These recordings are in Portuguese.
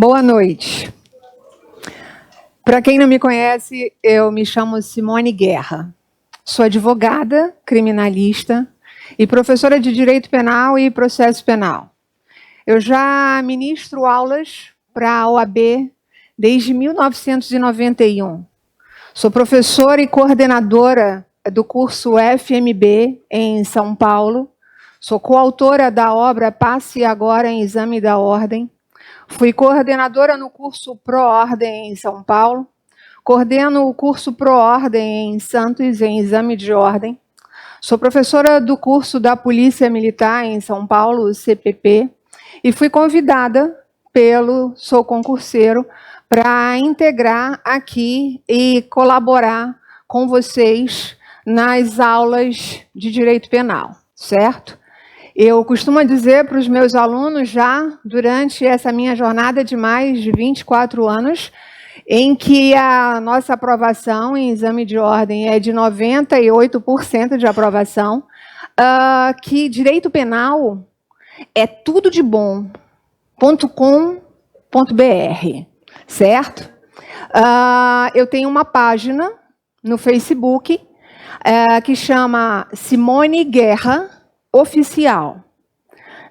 Boa noite. Para quem não me conhece, eu me chamo Simone Guerra. Sou advogada, criminalista e professora de Direito Penal e Processo Penal. Eu já ministro aulas para a OAB desde 1991. Sou professora e coordenadora do curso FMB em São Paulo. Sou coautora da obra Passe Agora em Exame da Ordem. Fui coordenadora no curso Pro-Ordem em São Paulo. Coordeno o curso Pro-Ordem em Santos, em Exame de Ordem. Sou professora do curso da Polícia Militar em São Paulo, CPP. E fui convidada sou concurseiro, para integrar aqui e colaborar com vocês nas aulas de Direito Penal, certo? Eu costumo dizer para os meus alunos já, durante essa minha jornada de mais de 24 anos, em que a nossa aprovação em exame de ordem é de 98% de aprovação, que Direito Penal é tudo de bom.com.br, certo? Eu tenho uma página no Facebook que chama Simone Guerra Oficial.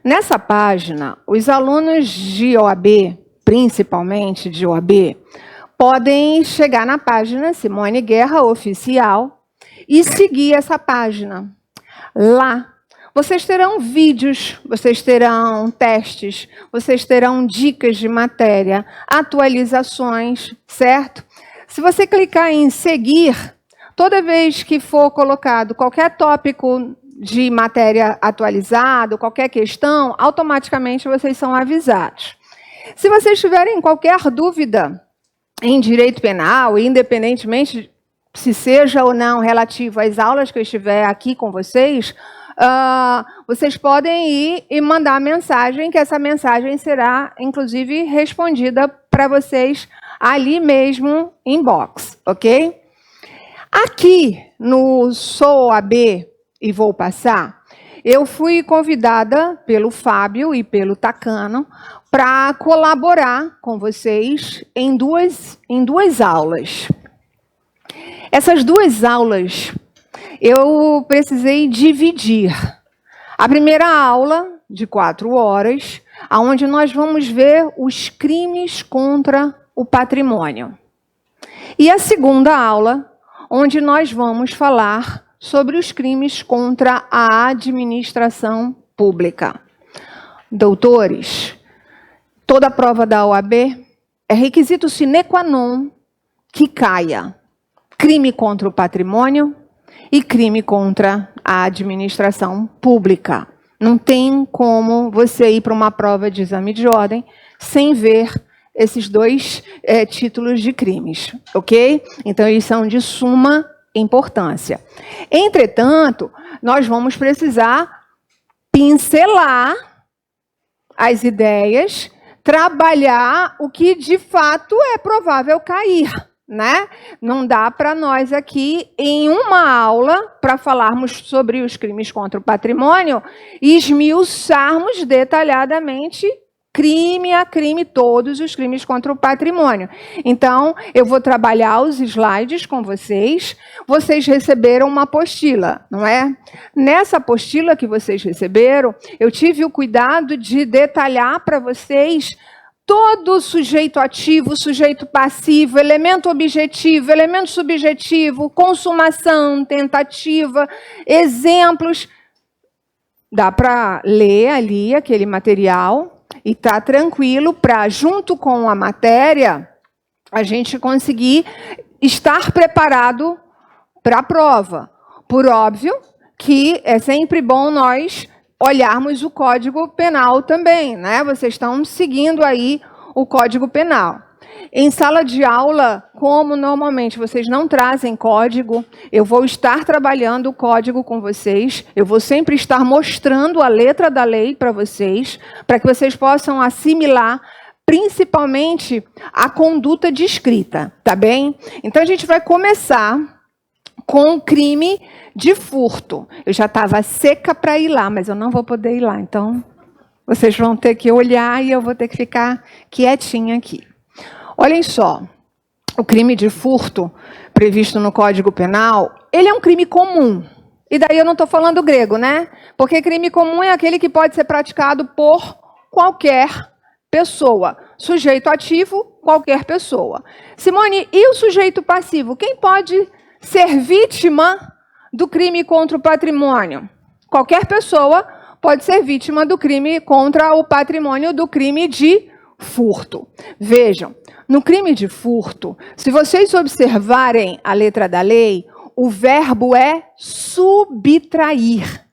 Nessa página, os alunos de OAB, principalmente de OAB, podem chegar na página Simone Guerra Oficial e seguir essa página. Lá, vocês terão vídeos, vocês terão testes, vocês terão dicas de matéria, atualizações, certo? Se você clicar em seguir, toda vez que for colocado qualquer tópico de matéria atualizado, qualquer questão, automaticamente vocês são avisados. Se vocês tiverem qualquer dúvida em direito penal, independentemente se seja ou não relativo às aulas que eu estiver aqui com vocês, vocês podem ir e mandar mensagem, que essa mensagem será, inclusive, respondida para vocês ali mesmo, inbox, ok? Aqui no Sou OAB e Vou Passar, eu fui convidada pelo Fábio e pelo Tacano para colaborar com vocês em duas aulas. Essas duas aulas eu precisei dividir. A primeira aula, de 4 horas, onde nós vamos ver os crimes contra o patrimônio. E a segunda aula, onde nós vamos falar sobre os crimes contra a administração pública. Doutores, toda prova da OAB é requisito sine qua non que caia crime contra o patrimônio e crime contra a administração pública. Não tem como você ir para uma prova de exame de ordem sem ver esses dois títulos de crimes, ok? Então, eles são de suma importância. Entretanto, nós vamos precisar pincelar as ideias, trabalhar o que de fato é provável cair, né? Não dá para nós aqui, em uma aula, para falarmos sobre os crimes contra o patrimônio, esmiuçarmos detalhadamente crime a crime, todos os crimes contra o patrimônio. Então, eu vou trabalhar os slides com vocês. Vocês receberam uma apostila, não é? Nessa apostila que vocês receberam, eu tive o cuidado de detalhar para vocês todo sujeito ativo, sujeito passivo, elemento objetivo, elemento subjetivo, consumação, tentativa, exemplos. Dá para ler ali aquele material e tá tranquilo para, junto com a matéria, a gente conseguir estar preparado para a prova. Por óbvio que é sempre bom nós olharmos o Código Penal também, né? Vocês estão seguindo aí o Código Penal. Em sala de aula, como normalmente vocês não trazem código, eu vou estar trabalhando o código com vocês, eu vou sempre estar mostrando a letra da lei para vocês, para que vocês possam assimilar, principalmente, a conduta descrita, tá bem? Então, a gente vai começar com o crime de furto. Eu já estava seca para ir lá, mas eu não vou poder ir lá, então Vocês vão ter que olhar e eu vou ter que ficar quietinha aqui. Olhem só, o crime de furto previsto no Código Penal, ele é um crime comum. E daí eu não estou falando grego, né? Porque crime comum é aquele que pode ser praticado por qualquer pessoa. Sujeito ativo, qualquer pessoa. Simone, e o sujeito passivo? Quem pode ser vítima do crime contra o patrimônio? Qualquer pessoa pode ser vítima do crime contra o patrimônio, do crime de furto. Vejam, no crime de furto, se vocês observarem a letra da lei, o verbo é subtrair.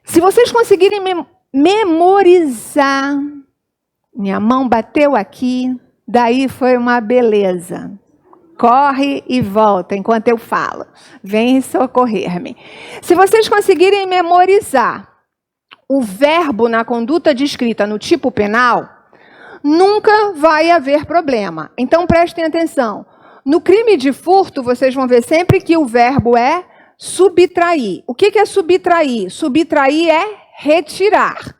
Se vocês conseguirem memorizar, minha mão bateu aqui, daí foi uma beleza. Corre e volta enquanto eu falo. Vem socorrer-me. Se vocês conseguirem memorizar o verbo na conduta descrita no tipo penal, nunca vai haver problema. Então prestem atenção. No crime de furto, vocês vão ver sempre que o verbo é subtrair. O que é subtrair? Subtrair é retirar.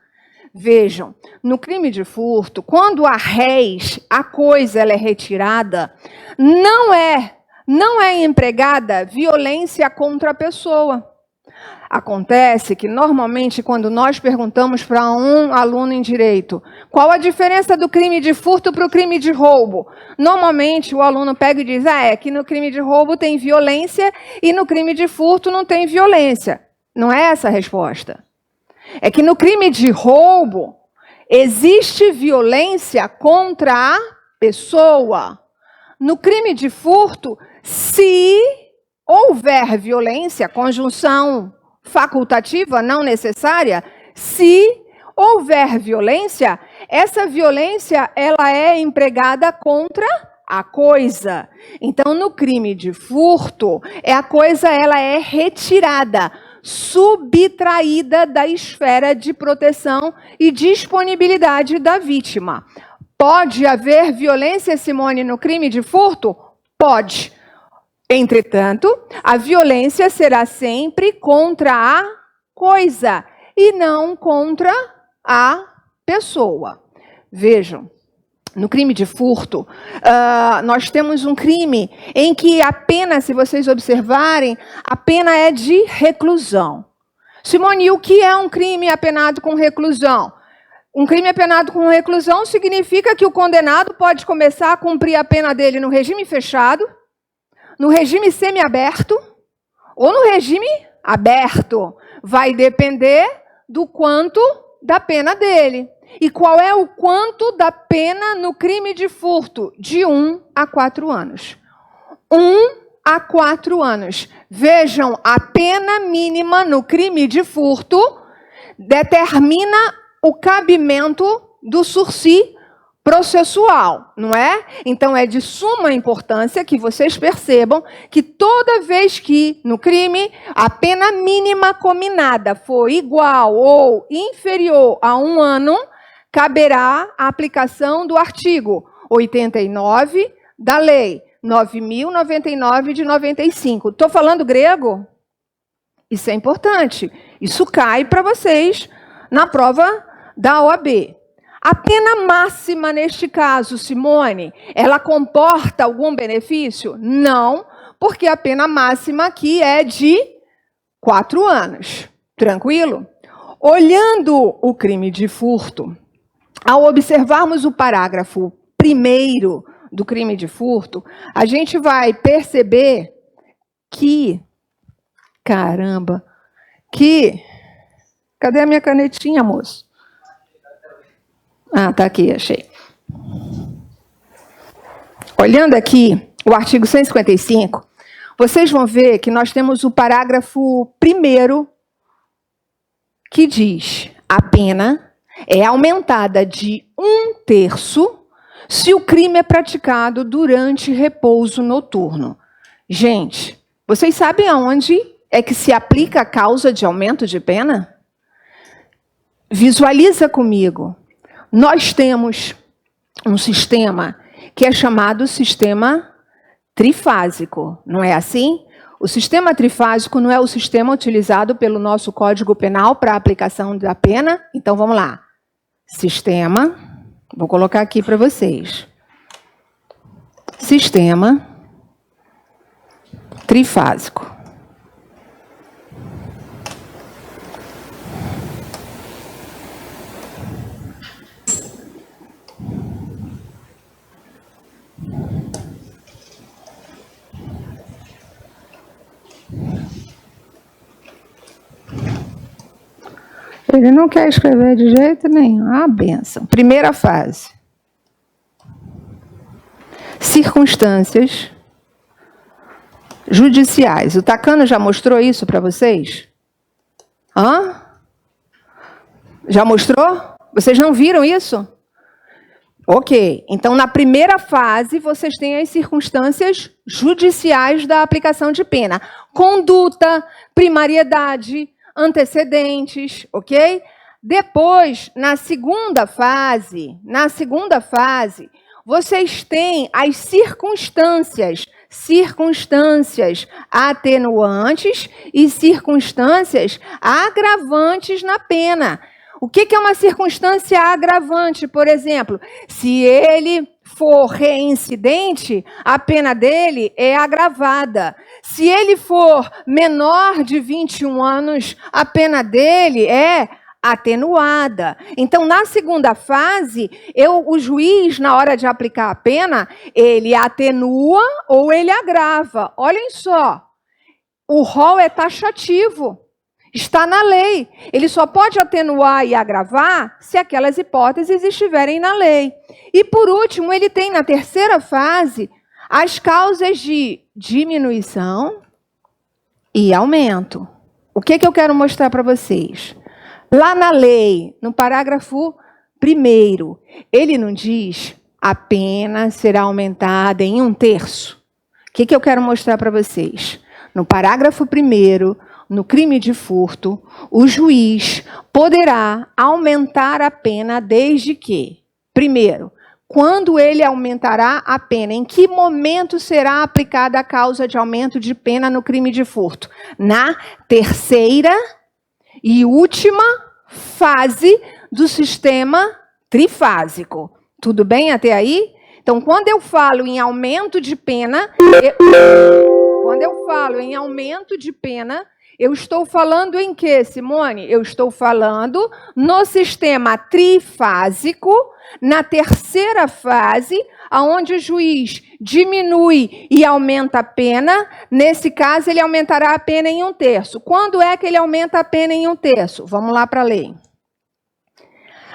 Vejam, no crime de furto, quando a res, a coisa, ela é retirada, não é empregada violência contra a pessoa. Acontece que, normalmente, quando nós perguntamos para um aluno em direito qual a diferença do crime de furto para o crime de roubo, normalmente o aluno pega e diz, que no crime de roubo tem violência e no crime de furto não tem violência. Não é essa a resposta. É que no crime de roubo existe violência contra a pessoa. No crime de furto, se houver violência, conjunção facultativa, não necessária, se houver violência, essa violência ela é empregada contra a coisa. Então, no crime de furto, a coisa ela é retirada, subtraída da esfera de proteção e disponibilidade da vítima. Pode haver violência, Simone, no crime de furto? Pode. Entretanto, a violência será sempre contra a coisa e não contra a pessoa. Vejam, no crime de furto, nós temos um crime em que a pena, se vocês observarem, a pena é de reclusão. Simone, o que é um crime apenado com reclusão? Um crime apenado com reclusão significa que o condenado pode começar a cumprir a pena dele no regime fechado, no regime semiaberto ou no regime aberto. Vai depender do quanto da pena dele. E qual é o quanto da pena no crime de furto? De 1 a 4 anos. 1 a 4 anos. Vejam, a pena mínima no crime de furto determina o cabimento do sursi processual, não é? Então, é de suma importância que vocês percebam que toda vez que, no crime, a pena mínima combinada for igual ou inferior a 1 ano, caberá a aplicação do artigo 89 da Lei 9.099 de 95. Estou falando grego? Isso é importante. Isso cai para vocês na prova da OAB. A pena máxima neste caso, Simone, ela comporta algum benefício? Não, porque a pena máxima aqui é de 4 anos. Tranquilo? Olhando o crime de furto, ao observarmos o parágrafo 1º do crime de furto, a gente vai perceber que, cadê a minha canetinha, moço? Ah, tá aqui, achei. Olhando aqui o artigo 155, vocês vão ver que nós temos o parágrafo 1º que diz: a pena é aumentada de 1/3 se o crime é praticado durante repouso noturno. Gente, vocês sabem aonde é que se aplica a causa de aumento de pena? Visualiza comigo. Nós temos um sistema que é chamado sistema trifásico, não é assim? O sistema trifásico não é o sistema utilizado pelo nosso Código Penal para a aplicação da pena? Então, vamos lá. Sistema, vou colocar aqui para vocês. Sistema trifásico. Ele não quer escrever de jeito nenhum. Ah, bênção. Primeira fase. Circunstâncias judiciais. O Takano já mostrou isso para vocês? Hã? Já mostrou? Vocês não viram isso? Ok. Então, na primeira fase, vocês têm as circunstâncias judiciais da aplicação de pena. Conduta, primariedade, antecedentes, ok? Depois, na segunda fase, vocês têm as circunstâncias atenuantes e circunstâncias agravantes na pena. O que é uma circunstância agravante? Por exemplo, se ele for reincidente, a pena dele é agravada. Se ele for menor de 21 anos, a pena dele é atenuada. Então, na segunda fase, o juiz, na hora de aplicar a pena, ele atenua ou ele agrava. Olhem só, o rol é taxativo. Está na lei. Ele só pode atenuar e agravar se aquelas hipóteses estiverem na lei. E, por último, ele tem, na terceira fase, as causas de diminuição e aumento. O que eu quero mostrar para vocês? Lá na lei, no parágrafo 1º, ele não diz a pena será aumentada em 1/3. O que eu quero mostrar para vocês? No parágrafo 1º, no crime de furto, o juiz poderá aumentar a pena desde que, primeiro, quando ele aumentará a pena, em que momento será aplicada a causa de aumento de pena no crime de furto? Na terceira e última fase do sistema trifásico. Tudo bem até aí? Então, quando eu falo em aumento de pena, eu estou falando em quê, Simone? Eu estou falando no sistema trifásico, na terceira fase, onde o juiz diminui e aumenta a pena. Nesse caso, ele aumentará a pena em 1/3. Quando é que ele aumenta a pena em 1/3? Vamos lá para a lei.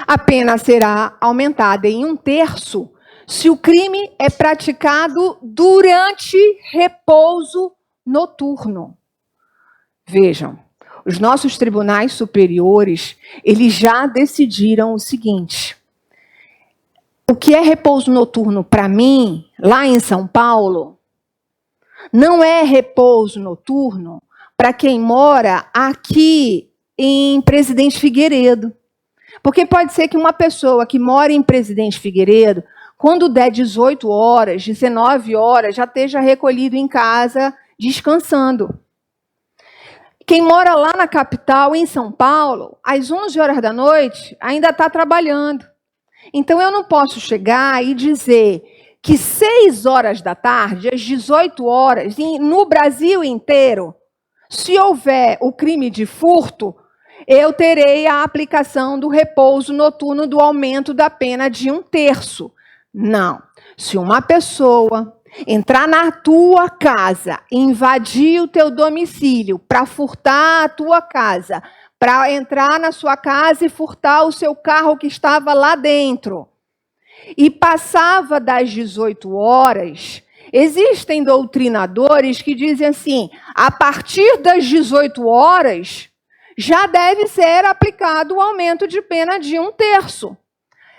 A pena será aumentada em 1/3 se o crime é praticado durante repouso noturno. Vejam, os nossos tribunais superiores, eles já decidiram o seguinte: o que é repouso noturno para mim, lá em São Paulo, não é repouso noturno para quem mora aqui em Presidente Figueiredo. Porque pode ser que uma pessoa que mora em Presidente Figueiredo, quando der 18 horas, 19 horas, já esteja recolhido em casa, descansando. Quem mora lá na capital, em São Paulo, às 11 horas da noite, ainda está trabalhando. Então, eu não posso chegar e dizer que 6 horas da tarde, às 18 horas, no Brasil inteiro, se houver o crime de furto, eu terei a aplicação do repouso noturno do aumento da pena de 1/3. Não. Se uma pessoa entrar na tua casa, invadir o teu domicílio para furtar a tua casa, para entrar na sua casa e furtar o seu carro que estava lá dentro, e passava das 18 horas, existem doutrinadores que dizem assim, a partir das 18 horas, já deve ser aplicado o aumento de pena de 1/3.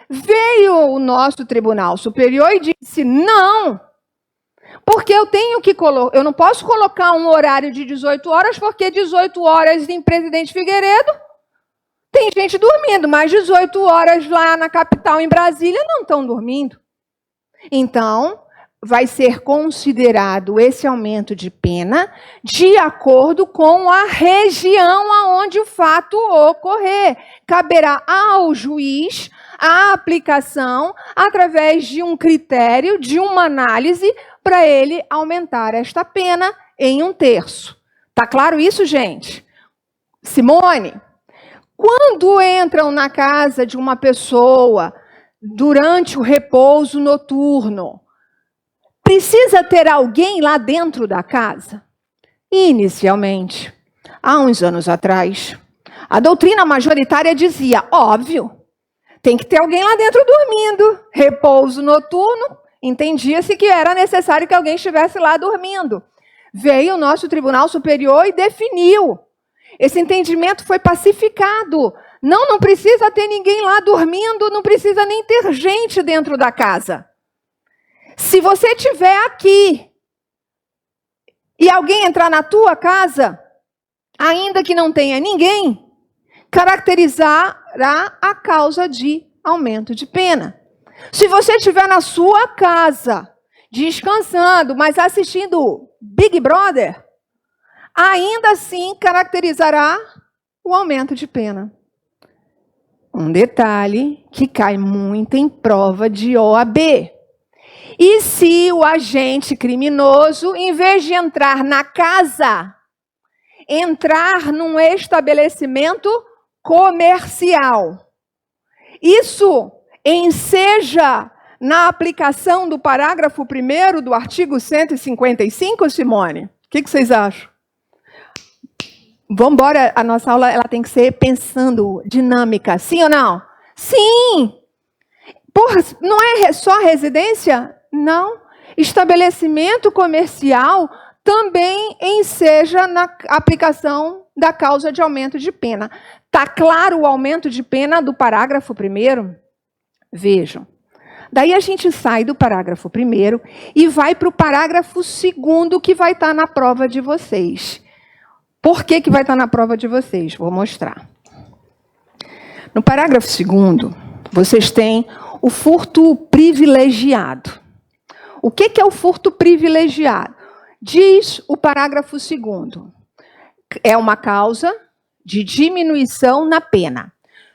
Veio o nosso Tribunal Superior e disse, não, porque eu não posso colocar um horário de 18 horas, porque 18 horas em Presidente Figueiredo tem gente dormindo, mas 18 horas lá na capital, em Brasília, não estão dormindo. Então, vai ser considerado esse aumento de pena de acordo com a região aonde o fato ocorrer. Caberá ao juiz a aplicação através de um critério, de uma análise, para ele aumentar esta pena em 1/3. Tá claro isso, gente? Simone, quando entram na casa de uma pessoa durante o repouso noturno, precisa ter alguém lá dentro da casa? Inicialmente, há uns anos atrás, a doutrina majoritária dizia, óbvio, tem que ter alguém lá dentro dormindo. Repouso noturno, entendia-se que era necessário que alguém estivesse lá dormindo. Veio o nosso Tribunal Superior e definiu. Esse entendimento foi pacificado. Não precisa ter ninguém lá dormindo, não precisa nem ter gente dentro da casa. Se você estiver aqui e alguém entrar na tua casa, ainda que não tenha ninguém, caracterizará a causa de aumento de pena. Se você estiver na sua casa, descansando, mas assistindo Big Brother, ainda assim caracterizará o aumento de pena. Um detalhe que cai muito em prova de OAB. E se o agente criminoso, em vez de entrar na casa, entrar num estabelecimento comercial? Isso enseja na aplicação do parágrafo 1º do artigo 155, Simone? O que vocês acham? Vamos embora, a nossa aula ela tem que ser pensando dinâmica, sim ou não? Sim! Porra, não é só residência? Não. Estabelecimento comercial também enseja na aplicação da causa de aumento de pena. Está claro o aumento de pena do parágrafo 1º? Vejam. Daí a gente sai do parágrafo 1º e vai para o parágrafo 2º que vai estar na prova de vocês. Por que vai estar na prova de vocês? Vou mostrar. No parágrafo 2º, vocês têm o furto privilegiado. O que é o furto privilegiado? Diz o parágrafo 2º. É uma causa de diminuição na pena.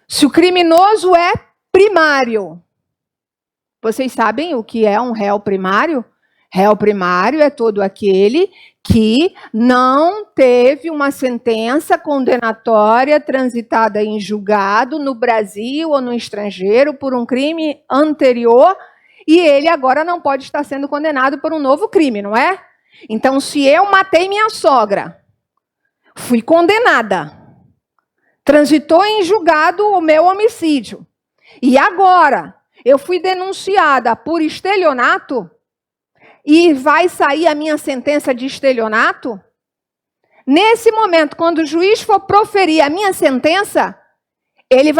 Se o criminoso é primário. Vocês sabem o que é um réu primário? Réu primário é todo aquele que não teve uma sentença condenatória transitada em julgado no Brasil ou no estrangeiro por um crime anterior e ele agora não pode estar sendo condenado por um novo crime, não é? Então, se eu matei minha sogra, fui condenada, transitou em julgado o meu homicídio e agora eu fui denunciada por estelionato, e vai sair a minha sentença de estelionato, nesse momento, quando o juiz for proferir a minha sentença, ele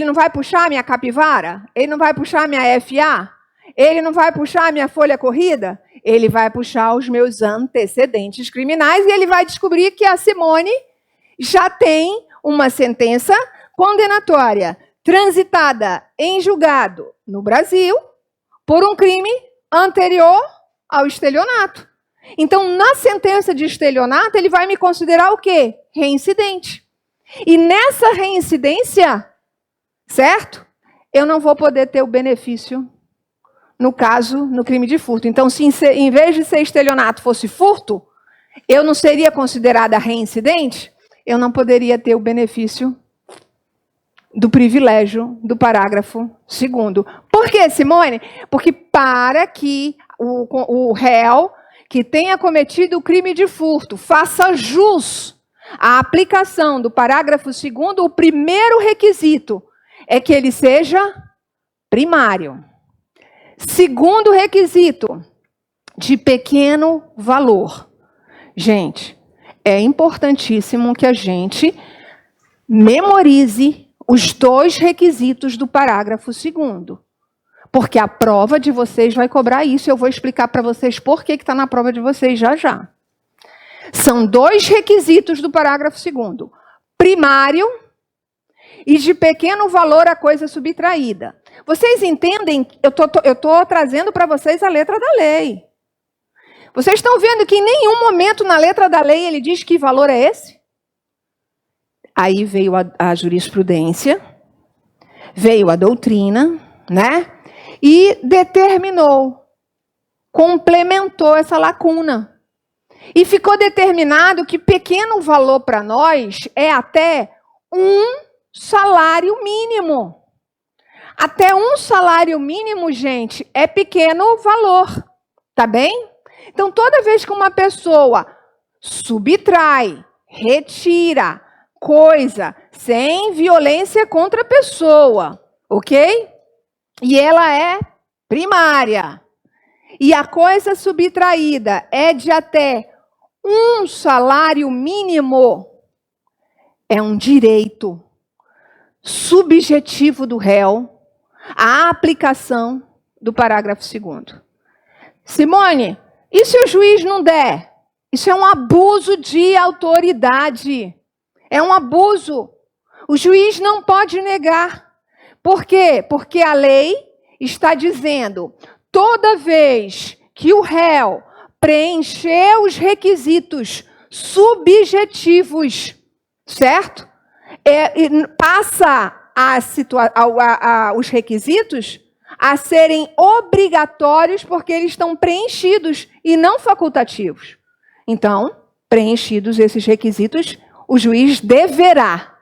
não vai puxar a minha capivara? Ele não vai puxar a minha FA? Ele não vai puxar a minha folha corrida? Ele vai puxar os meus antecedentes criminais e ele vai descobrir que a Simone já tem uma sentença condenatória transitada em julgado no Brasil por um crime anterior ao estelionato. Então, na sentença de estelionato, ele vai me considerar o quê? Reincidente. E nessa reincidência, certo? Eu não vou poder ter o benefício, no caso, no crime de furto. Então, se em vez de ser estelionato fosse furto, eu não seria considerada reincidente, eu não poderia ter o benefício do privilégio do parágrafo 2º. Por quê, Simone? Porque para que o réu que tenha cometido o crime de furto faça jus à aplicação do parágrafo 2º, o primeiro requisito é que ele seja primário. Segundo requisito, de pequeno valor. Gente, é importantíssimo que a gente memorize os 2 requisitos do parágrafo 2º. Porque a prova de vocês vai cobrar isso. Eu vou explicar para vocês por que está na prova de vocês já já. São 2 requisitos do parágrafo 2º. Primário e de pequeno valor a coisa subtraída. Vocês entendem? Eu tô trazendo para vocês a letra da lei. Vocês estão vendo que em nenhum momento na letra da lei ele diz que valor é esse? Aí veio a jurisprudência, veio a doutrina, né? E determinou, complementou essa lacuna. E ficou determinado que pequeno valor para nós é até um salário mínimo. Até um salário mínimo, gente, é pequeno valor, tá bem? Então, toda vez que uma pessoa subtrai, retira coisa sem violência contra a pessoa, ok? E ela é primária. E a coisa subtraída é de até um salário mínimo. É um direito subjetivo do réu a aplicação do parágrafo 2º. Simone, e se o juiz não der? Isso é um abuso de autoridade. É um abuso. O juiz não pode negar. Por quê? Porque a lei está dizendo, toda vez que o réu preencher os requisitos subjetivos, certo? Passa os requisitos a serem obrigatórios porque eles estão preenchidos e não facultativos. Então, preenchidos esses requisitos, o juiz deverá.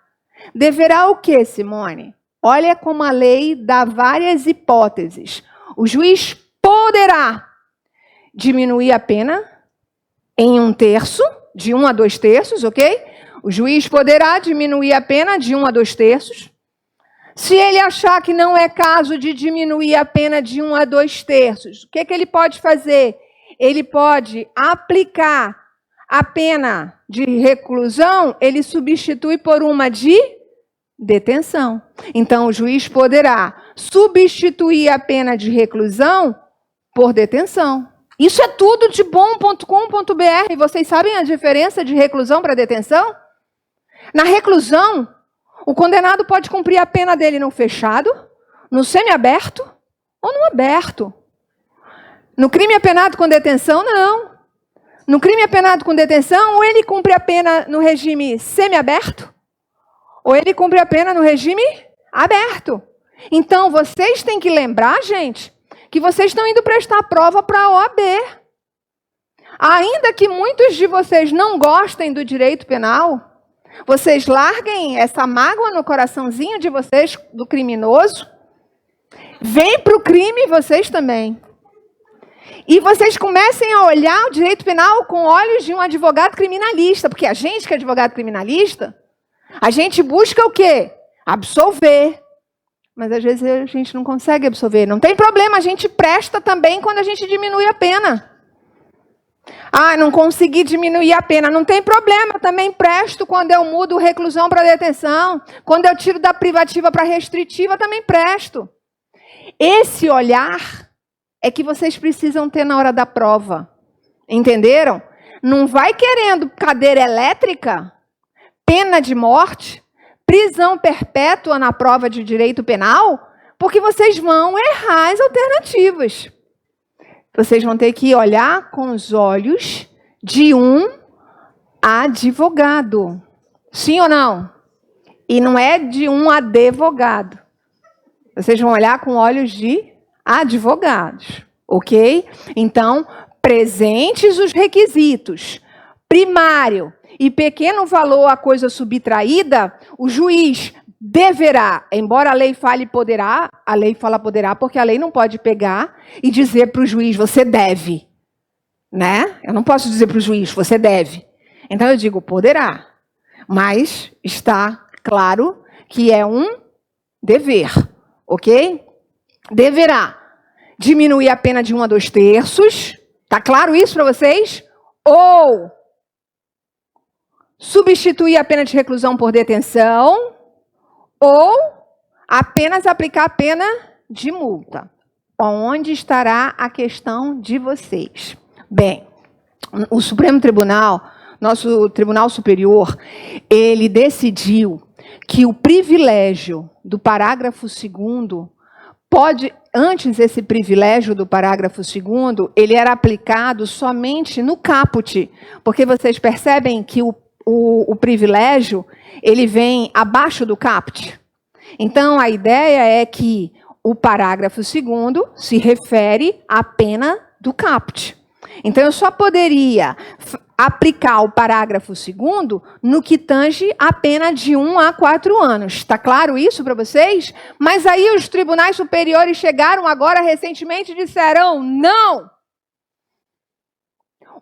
Deverá o quê, Simone? Olha como a lei dá várias hipóteses. O juiz poderá diminuir a pena em 1/3, de 1 a 2/3, ok? O juiz poderá diminuir a pena de 1 a 2/3. Se ele achar que não é caso de diminuir a pena de 1 a 2/3, o que ele pode fazer? Ele pode aplicar a pena de reclusão, ele substitui por uma de detenção. Então, o juiz poderá substituir a pena de reclusão por detenção. Isso é tudo de bom.com.br. Vocês sabem a diferença de reclusão para detenção? Na reclusão, o condenado pode cumprir a pena dele no fechado, no semiaberto ou no aberto. No crime apenado com detenção, não. No crime apenado com detenção, ou ele cumpre a pena no regime semiaberto, ou ele cumpre a pena no regime aberto. Então, vocês têm que lembrar, gente, que vocês estão indo prestar prova para a OAB. Ainda que muitos de vocês não gostem do direito penal, vocês larguem essa mágoa no coraçãozinho de vocês, do criminoso, vem para o crime vocês também. E vocês comecem a olhar o direito penal com olhos de um advogado criminalista, porque a gente que é advogado criminalista, a gente busca o quê? Absolver. Mas às vezes a gente não consegue absolver. Não tem problema, a gente presta também quando a gente diminui a pena. Ah, não consegui diminuir a pena. Não tem problema, eu também presto quando eu mudo reclusão para detenção. Quando eu tiro da privativa para restritiva, também presto. Esse olhar é que vocês precisam ter na hora da prova. Entenderam? Não vai querendo cadeira elétrica, pena de morte, prisão perpétua na prova de direito penal, porque vocês vão errar as alternativas. Vocês vão ter que olhar com os olhos de um advogado. Sim ou não? E não é de um advogado. Vocês vão olhar com olhos de advogados, ok? Então, presentes os requisitos, primário e pequeno valor a coisa subtraída, o juiz deverá, embora a lei fale poderá, a lei fala poderá porque a lei não pode pegar e dizer para o juiz, você deve, né? Eu não posso dizer para o juiz, você deve. Então eu digo, poderá, mas está claro que é um dever, ok? Deverá diminuir a pena de 1 a 2/3, tá claro isso para vocês? Ou substituir a pena de reclusão por detenção, ou apenas aplicar a pena de multa. Onde estará a questão de vocês? Bem, o Supremo Tribunal, nosso Tribunal Superior, ele decidiu que o privilégio do parágrafo 2º pode, antes esse privilégio do parágrafo 2º, ele era aplicado somente no caput, porque vocês percebem que o privilégio, ele vem abaixo do caput. Então, a ideia é que o parágrafo 2º se refere à pena do caput. Então, eu só poderia aplicar o parágrafo 2º no que tange a pena de 1 a 4 anos. Está claro isso para vocês? Mas aí os tribunais superiores chegaram agora recentemente e disseram, não!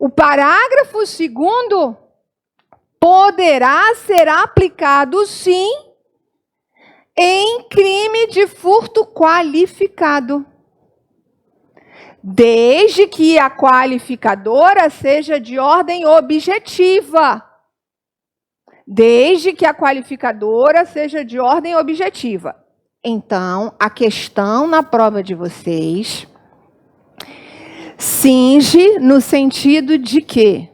O parágrafo 2º poderá ser aplicado, sim, em crime de furto qualificado, desde que a qualificadora seja de ordem objetiva. Desde que a qualificadora seja de ordem objetiva. Então, a questão na prova de vocês cinge no sentido de que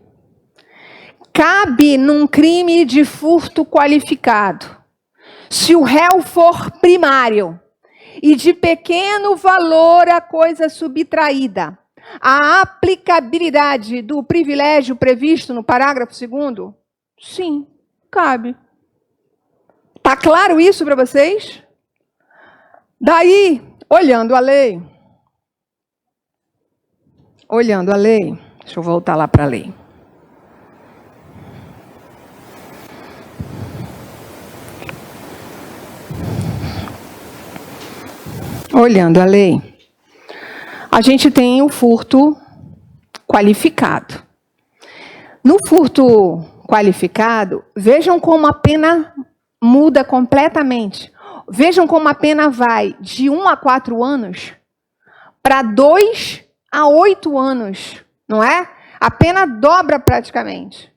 cabe num crime de furto qualificado, se o réu for primário e de pequeno valor a coisa subtraída, a aplicabilidade do privilégio previsto no parágrafo 2º? Sim, cabe. Tá claro isso para vocês? Daí, olhando a lei, deixa eu voltar lá para a lei. Olhando a lei, a gente tem o furto qualificado. No furto qualificado, vejam como a pena muda completamente. Vejam como a pena vai de 1 a 4 anos para 2 a 8 anos, não é? A pena dobra praticamente.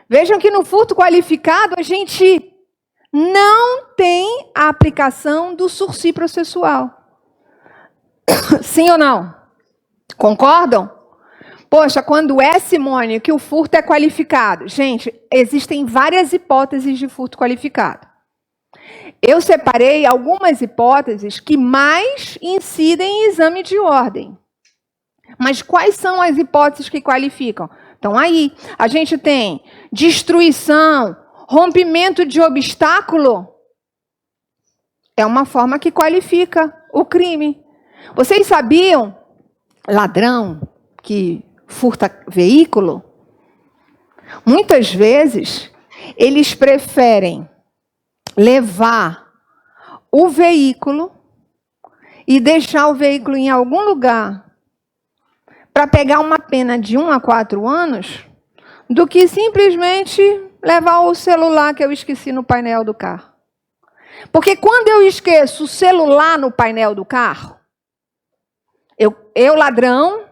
Vejam que no furto qualificado a gente não tem a aplicação do sursi processual. Sim ou não? Concordam? Poxa, quando é, Simone, que o furto é qualificado? Gente, existem várias hipóteses de furto qualificado. Eu separei algumas hipóteses que mais incidem em exame de ordem. Mas quais são as hipóteses que qualificam? Então, aí, a gente tem destruição, rompimento de obstáculo. É uma forma que qualifica o crime. Vocês sabiam, ladrão que furta veículo, muitas vezes eles preferem levar o veículo e deixar o veículo em algum lugar para pegar uma pena de 1 a 4 anos do que simplesmente levar o celular que eu esqueci no painel do carro. Porque quando eu esqueço o celular no painel do carro, eu ladrão,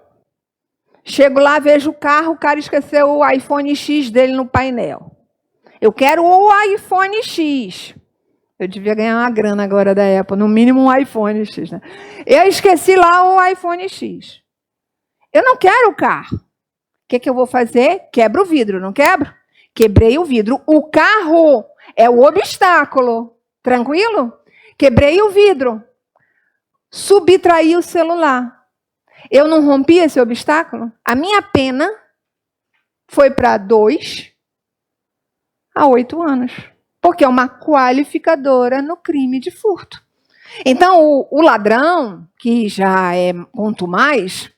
chego lá, vejo o carro, o cara esqueceu o iPhone X dele no painel. Eu quero o iPhone X. Eu devia ganhar uma grana agora da Apple, no mínimo um iPhone X, né? Eu esqueci lá o iPhone X. Eu não quero o carro. O que eu vou fazer? Quebro o vidro, não quebro? Quebrei o vidro. O carro é o obstáculo. Tranquilo? Quebrei o vidro. Subtraí o celular. Eu não rompi esse obstáculo? A minha pena foi para 2 a 8 anos. Porque é uma qualificadora no crime de furto. Então, o ladrão, que já é quanto mais,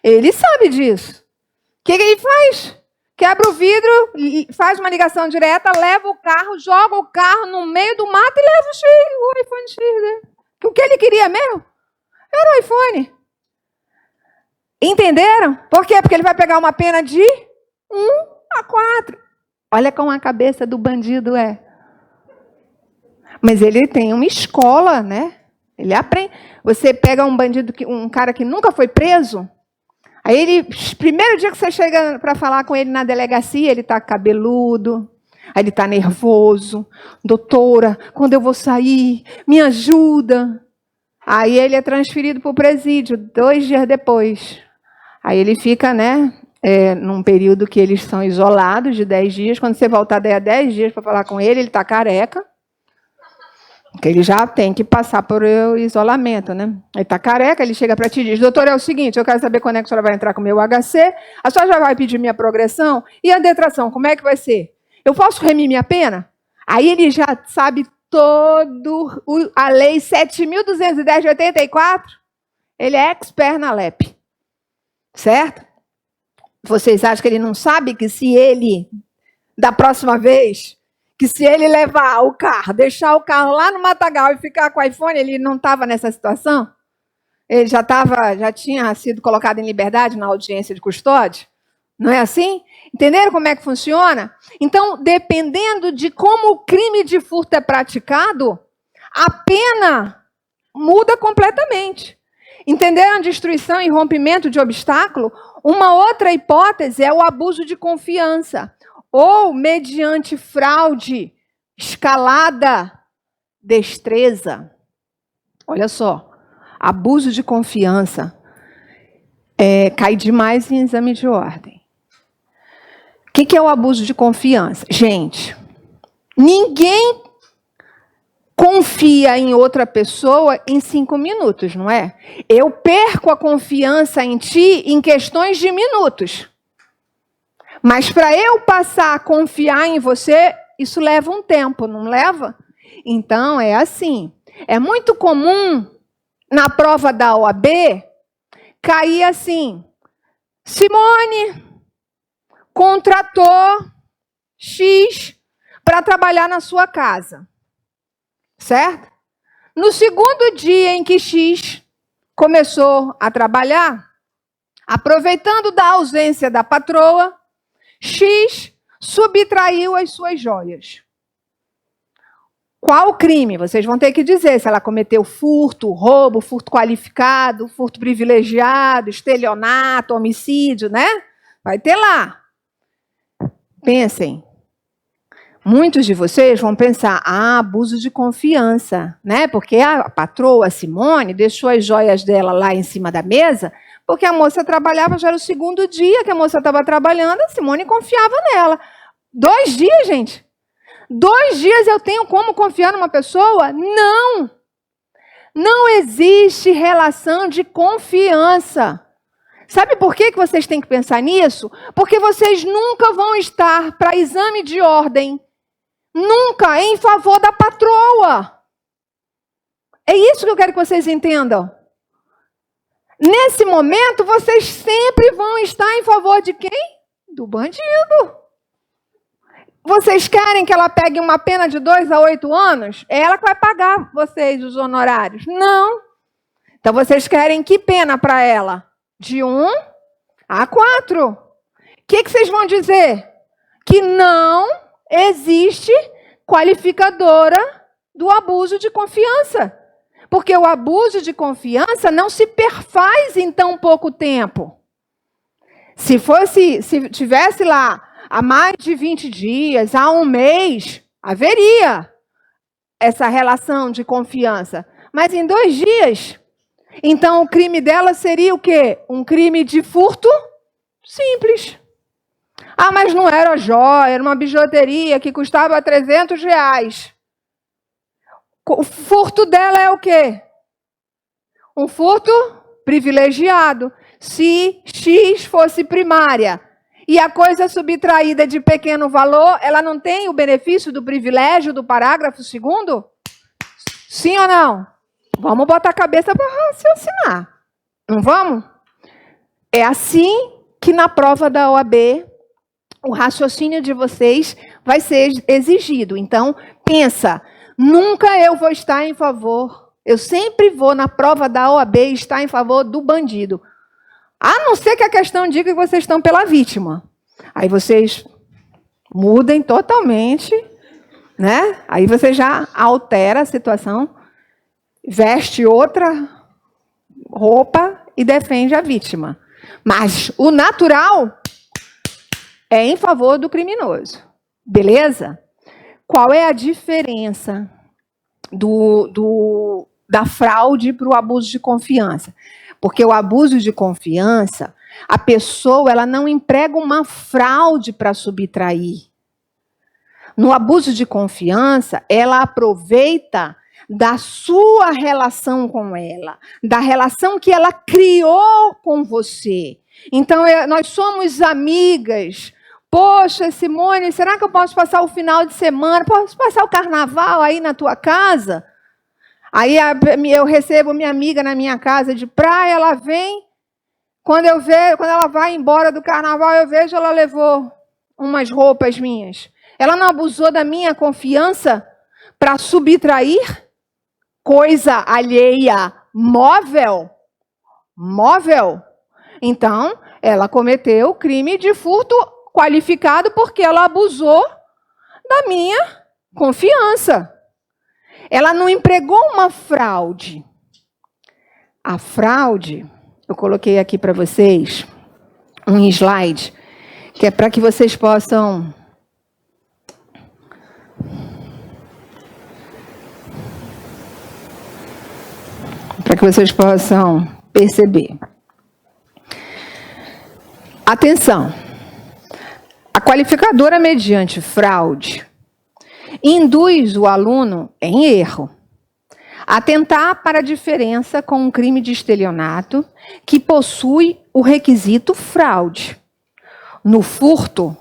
ele sabe disso. O que ele faz? Quebra o vidro, faz uma ligação direta, leva o carro, joga o carro no meio do mato e leva o iPhone X dele. O que ele queria mesmo era o iPhone. Entenderam? Por quê? Porque ele vai pegar uma pena de 1 a 4. Olha como a cabeça do bandido é. Mas ele tem uma escola, né? Ele aprende. Você pega um bandido, um cara que nunca foi preso, aí ele, primeiro dia que você chega para falar com ele na delegacia, ele está cabeludo, aí ele está nervoso. Doutora, quando eu vou sair, me ajuda. Aí ele é transferido para o presídio 2 dias depois. Aí ele fica, né, num período que eles são isolados de 10 dias. Quando você voltar daí a 10 dias para falar com ele está careca. Porque ele já tem que passar por isolamento, né? Ele está careca, ele chega para ti e diz, doutor, é o seguinte, eu quero saber quando é que a senhora vai entrar com o meu HC, a senhora já vai pedir minha progressão, e a detração, como é que vai ser? Eu posso remir minha pena? Aí ele já sabe a lei 7.210 de 84, ele é expert na LEP, certo? Vocês acham que ele não sabe que se ele, da próxima vez, que se ele levar o carro, deixar o carro lá no matagal e ficar com o iPhone, ele não estava nessa situação? Ele já tinha sido colocado em liberdade na audiência de custódia? Não é assim? Entenderam como é que funciona? Então, dependendo de como o crime de furto é praticado, a pena muda completamente. Entenderam? Destruição e rompimento de obstáculo? Uma outra hipótese é o abuso de confiança, ou mediante fraude, escalada, destreza. Olha só, abuso de confiança cai demais em exame de ordem. O que é o abuso de confiança? Gente, ninguém confia em outra pessoa em 5 minutos, não é? Eu perco a confiança em ti em questões de minutos. Mas para eu passar a confiar em você, isso leva um tempo, não leva? Então, é assim. É muito comum, na prova da OAB, cair assim: Simone contratou X para trabalhar na sua casa. Certo? No segundo dia em que X começou a trabalhar, aproveitando da ausência da patroa, X subtraiu as suas joias. Qual o crime? Vocês vão ter que dizer se ela cometeu furto, roubo, furto qualificado, furto privilegiado, estelionato, homicídio, né? Vai ter lá. Pensem. Muitos de vocês vão pensar, abuso de confiança, né? Porque a patroa, Simone, deixou as joias dela lá em cima da mesa, porque a moça trabalhava, já era o segundo dia que a moça estava trabalhando, a Simone confiava nela. 2 dias, gente? 2 dias eu tenho como confiar numa pessoa? Não! Não existe relação de confiança. Sabe por que vocês têm que pensar nisso? Porque vocês nunca vão estar para exame de ordem, nunca em favor da patroa. É isso que eu quero que vocês entendam. Nesse momento, vocês sempre vão estar em favor de quem? Do bandido. Vocês querem que ela pegue uma pena de 2 a 8 anos? É ela que vai pagar vocês os honorários? Não. Então, vocês querem que pena para ela? De 1 a 4. O que vocês vão dizer? Que não existe qualificadora do abuso de confiança. Porque o abuso de confiança não se perfaz em tão pouco tempo. Se tivesse lá há mais de 20 dias, há 1 mês, haveria essa relação de confiança. Mas em 2 dias, então o crime dela seria o quê? Um crime de furto simples. Ah, mas não era joia, era uma bijuteria que custava R$300. O furto dela é o quê? Um furto privilegiado. Se X fosse primária e a coisa subtraída de pequeno valor, ela não tem o benefício do privilégio do parágrafo 2º? Sim ou não? Vamos botar a cabeça para raciocinar. Não vamos? É assim que na prova da OAB o raciocínio de vocês vai ser exigido. Então, pensa, nunca eu vou estar em favor, eu sempre vou na prova da OAB estar em favor do bandido. A não ser que a questão diga que vocês estão pela vítima. Aí vocês mudem totalmente, né? Aí você já altera a situação, veste outra roupa e defende a vítima. Mas o natural é em favor do criminoso. Beleza? Qual é a diferença da fraude para o abuso de confiança? Porque o abuso de confiança, a pessoa ela não emprega uma fraude para subtrair. No abuso de confiança, ela aproveita da sua relação com ela, da relação que ela criou com você. Então, nós somos amigas Poxa, Simone, será que eu posso passar o final de semana? Posso passar o carnaval aí na tua casa? Aí eu recebo minha amiga na minha casa de praia, ela vem, quando ela vai embora do carnaval, eu vejo ela levou umas roupas minhas. Ela não abusou da minha confiança para subtrair coisa alheia móvel? Móvel? Então, ela cometeu o crime de furto qualificado porque ela abusou da minha confiança. Ela não empregou uma fraude. A fraude, eu coloquei aqui para vocês um slide, que é para que vocês possam perceber. Atenção. A qualificadora mediante fraude induz o aluno em erro, atentar para a diferença com um crime de estelionato que possui o requisito fraude. No furto,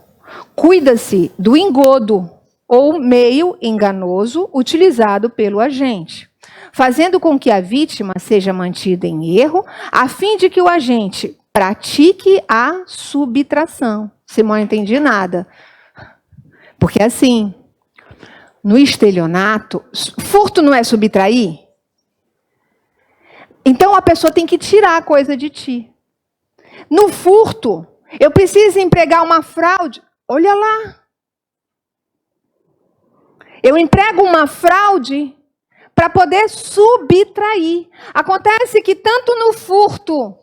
cuida-se do engodo ou meio enganoso utilizado pelo agente, fazendo com que a vítima seja mantida em erro, a fim de que o agente pratique a subtração. Simone, não entendi nada. Porque assim, no estelionato, furto não é subtrair? Então a pessoa tem que tirar a coisa de ti. No furto, eu preciso empregar uma fraude. Olha lá. Eu emprego uma fraude para poder subtrair. Acontece que tanto no furto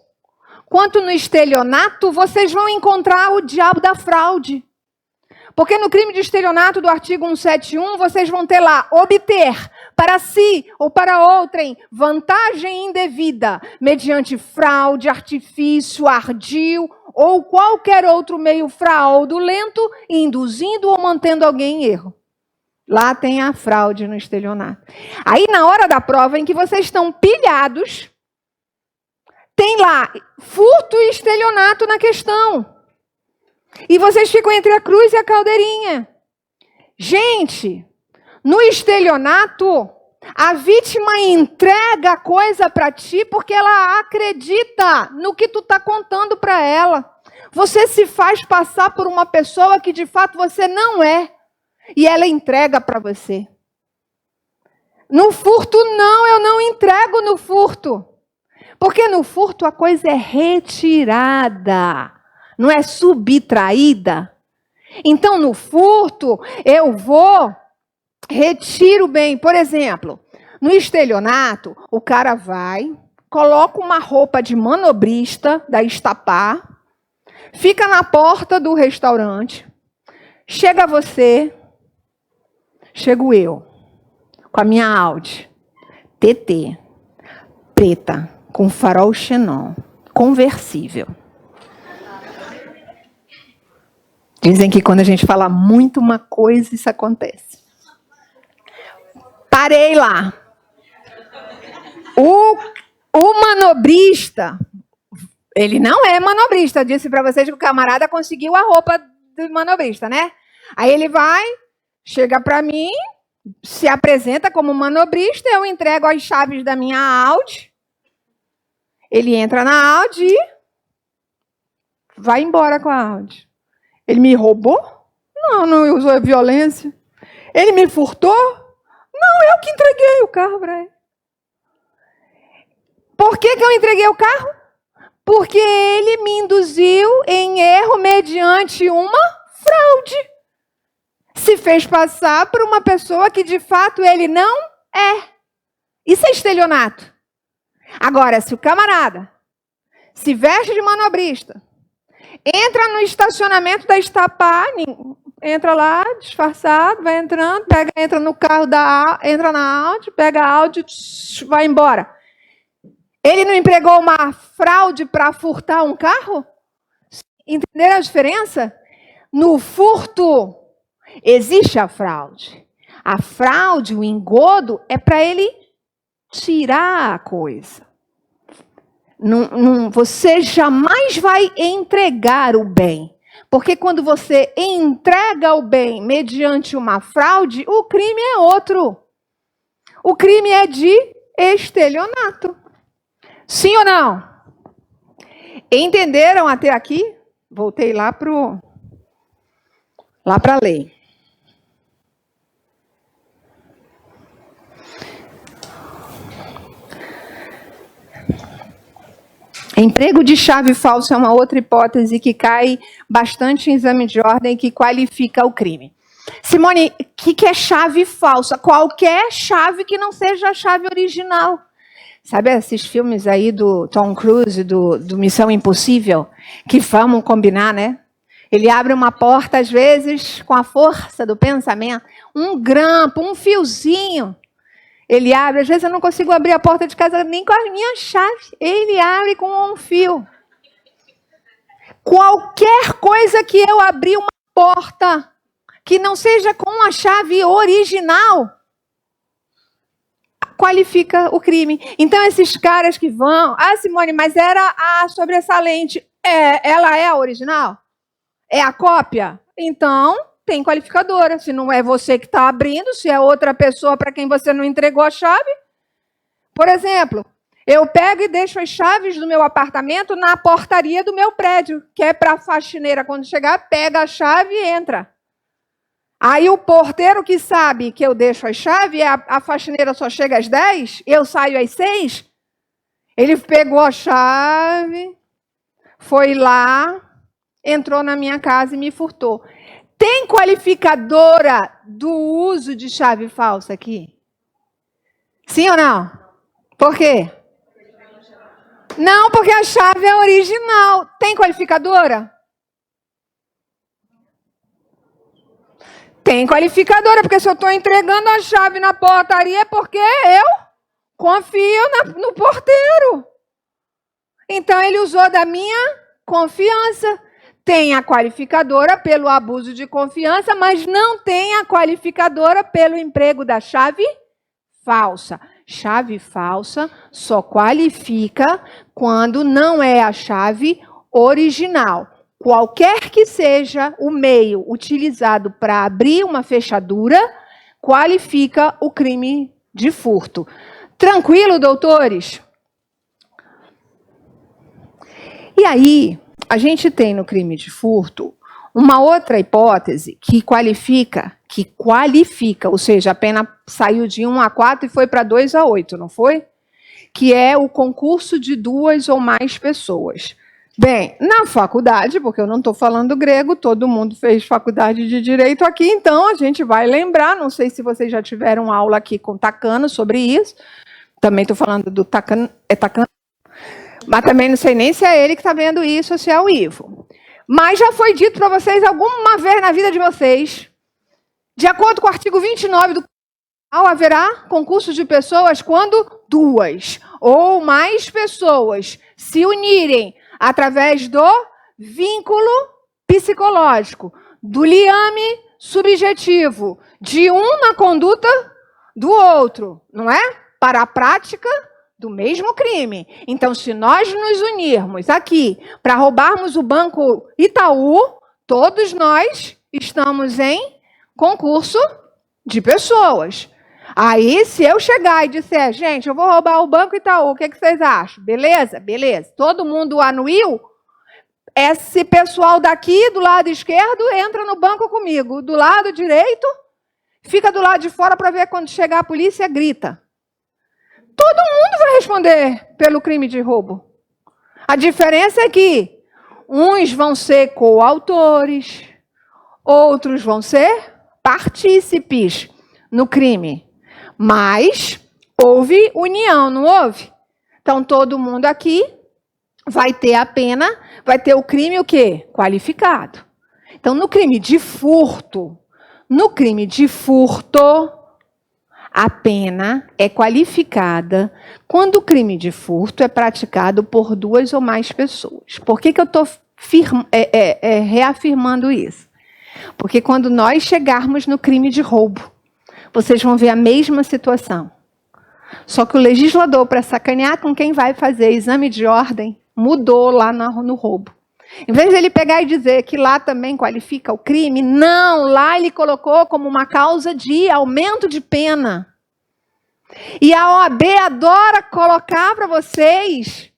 quanto no estelionato, vocês vão encontrar o diabo da fraude. Porque no crime de estelionato do artigo 171, vocês vão ter lá, obter para si ou para outrem vantagem indevida, mediante fraude, artifício, ardil ou qualquer outro meio fraudulento, induzindo ou mantendo alguém em erro. Lá tem a fraude no estelionato. Aí, na hora da prova, em que vocês estão pilhados, tem lá furto e estelionato na questão. E vocês ficam entre a cruz e a caldeirinha. Gente, no estelionato, a vítima entrega a coisa para ti porque ela acredita no que tu está contando para ela. Você se faz passar por uma pessoa que de fato você não é. E ela entrega para você. No furto, não, eu não entrego no furto. Porque no furto a coisa é retirada, não é subtraída. Então, no furto, eu retiro bem. Por exemplo, no estelionato, o cara vai, coloca uma roupa de manobrista da Estapar, fica na porta do restaurante, chega você, chego eu, com a minha Audi TT, preta, com farol xenon, conversível. Dizem que quando a gente fala muito uma coisa, isso acontece. Parei lá. O manobrista, ele não é manobrista. Eu disse para vocês que o camarada conseguiu a roupa do manobrista, né? Aí ele vai, chega para mim, se apresenta como manobrista, eu entrego as chaves da minha Audi. Ele entra na Audi e vai embora com a Audi. Ele me roubou? Não, não usou violência. Ele me furtou? Não, eu que entreguei o carro para ele. Por que eu entreguei o carro? Porque ele me induziu em erro mediante uma fraude. Se fez passar por uma pessoa que de fato ele não é. Isso é estelionato. Agora, se o camarada se veste de manobrista, entra no estacionamento da Estapar, entra lá, disfarçado, vai entrando, entra no carro entra na Audi, pega a Audi, vai embora. Ele não empregou uma fraude para furtar um carro? Entenderam a diferença? No furto, existe a fraude. A fraude, o engodo, é para ele tirar a coisa. Você jamais vai entregar o bem. Porque quando você entrega o bem mediante uma fraude, o crime é outro. O crime é de estelionato. Sim ou não? Entenderam até aqui? Voltei lá para a lei. Emprego de chave falsa é uma outra hipótese que cai bastante em exame de ordem que qualifica o crime. Simone, o que é chave falsa? Qualquer chave que não seja a chave original. Sabe esses filmes aí do Tom Cruise, do Missão Impossível? Que vamos combinar, né? Ele abre uma porta, às vezes, com a força do pensamento, um grampo, um fiozinho. Ele abre, às vezes eu não consigo abrir a porta de casa nem com a minha chave. Ele abre com um fio. Qualquer coisa que eu abrir uma porta que não seja com a chave original, qualifica o crime. Então, esses caras que vão... Ah, Simone, mas era a sobressalente. Ela é a original? É a cópia? Então, tem qualificadora. Se não é você que está abrindo, se é outra pessoa para quem você não entregou a chave. Por exemplo, eu pego e deixo as chaves do meu apartamento na portaria do meu prédio, que é para a faxineira, quando chegar, pega a chave e entra. Aí o porteiro que sabe que eu deixo a chave, a faxineira só chega às 10, eu saio às 6, ele pegou a chave, foi lá, entrou na minha casa e me furtou. Tem qualificadora do uso de chave falsa aqui? Sim ou não? Por quê? Não, porque a chave é original. Tem qualificadora? Tem qualificadora, porque se eu estou entregando a chave na portaria é porque eu confio no porteiro. Então, ele usou da minha confiança. Tem a qualificadora pelo abuso de confiança, mas não tem a qualificadora pelo emprego da chave falsa. Chave falsa só qualifica quando não é a chave original. Qualquer que seja o meio utilizado para abrir uma fechadura, qualifica o crime de furto. Tranquilo, doutores? E aí, a gente tem no crime de furto uma outra hipótese que qualifica, ou seja, a pena saiu de 1 a 4 e foi para 2 a 8, não foi? Que é o concurso de 2 ou mais pessoas. Bem, na faculdade, porque eu não estou falando grego, todo mundo fez faculdade de Direito aqui, então a gente vai lembrar, não sei se vocês já tiveram aula aqui com Takano sobre isso, também estou falando do Takano, mas também não sei nem se é ele que está vendo isso ou se é o Ivo. Mas já foi dito para vocês alguma vez na vida de vocês, de acordo com o artigo 29 do Constitucional, haverá concurso de pessoas quando 2 ou mais pessoas se unirem através do vínculo psicológico, do liame subjetivo, de um na conduta do outro, não é? Para a prática do mesmo crime. Então, se nós nos unirmos aqui para roubarmos o Banco Itaú, todos nós estamos em concurso de pessoas. Aí, se eu chegar e disser, gente, eu vou roubar o Banco Itaú, o que vocês acham? Beleza? Beleza. Todo mundo anuiu? Esse pessoal daqui, do lado esquerdo, entra no banco comigo. Do lado direito, fica do lado de fora para ver quando chegar a polícia, grita. Todo mundo vai responder pelo crime de roubo. A diferença é que uns vão ser coautores, outros vão ser partícipes no crime. Mas houve união, não houve? Então, todo mundo aqui vai ter a pena, vai ter o crime o quê? Qualificado. Então, no crime de furto, a pena é qualificada quando o crime de furto é praticado por 2 ou mais pessoas. Por que eu estou reafirmando isso? Porque quando nós chegarmos no crime de roubo, vocês vão ver a mesma situação. Só que o legislador, para sacanear com quem vai fazer exame de ordem, mudou lá no roubo. Em vez de ele pegar e dizer que lá também qualifica o crime, não, lá ele colocou como uma causa de aumento de pena. E a OAB adora colocar para vocês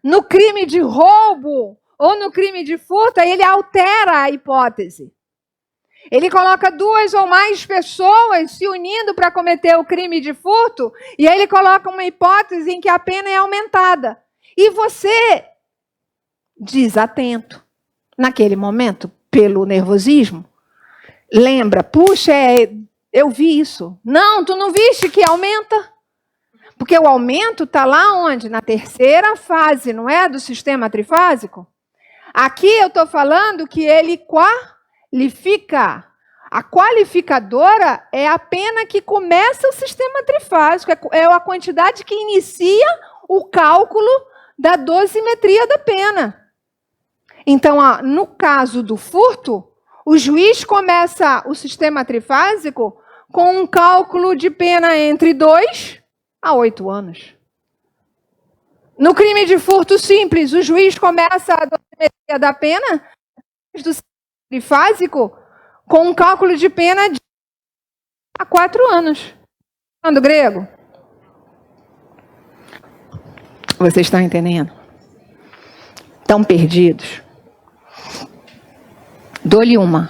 no crime de roubo ou no crime de furto, aí ele altera a hipótese. Ele coloca 2 ou mais pessoas se unindo para cometer o crime de furto, e aí ele coloca uma hipótese em que a pena é aumentada. E você, desatento, naquele momento, pelo nervosismo, lembra, puxa, eu vi isso. Não, tu não viste que aumenta? Porque o aumento está lá onde? Na terceira fase, não é? Do sistema trifásico. Aqui eu estou falando que ele qualifica. A qualificadora é a pena que começa o sistema trifásico, é a quantidade que inicia o cálculo da dosimetria da pena. Então, no caso do furto, o juiz começa o sistema trifásico com um cálculo de pena entre 2 a 8 anos. No crime de furto simples, o juiz começa a dosimetria da pena do sistema trifásico com um cálculo de pena de 4 anos. Falando grego? Vocês estão entendendo? Estão perdidos? Dou-lhe uma.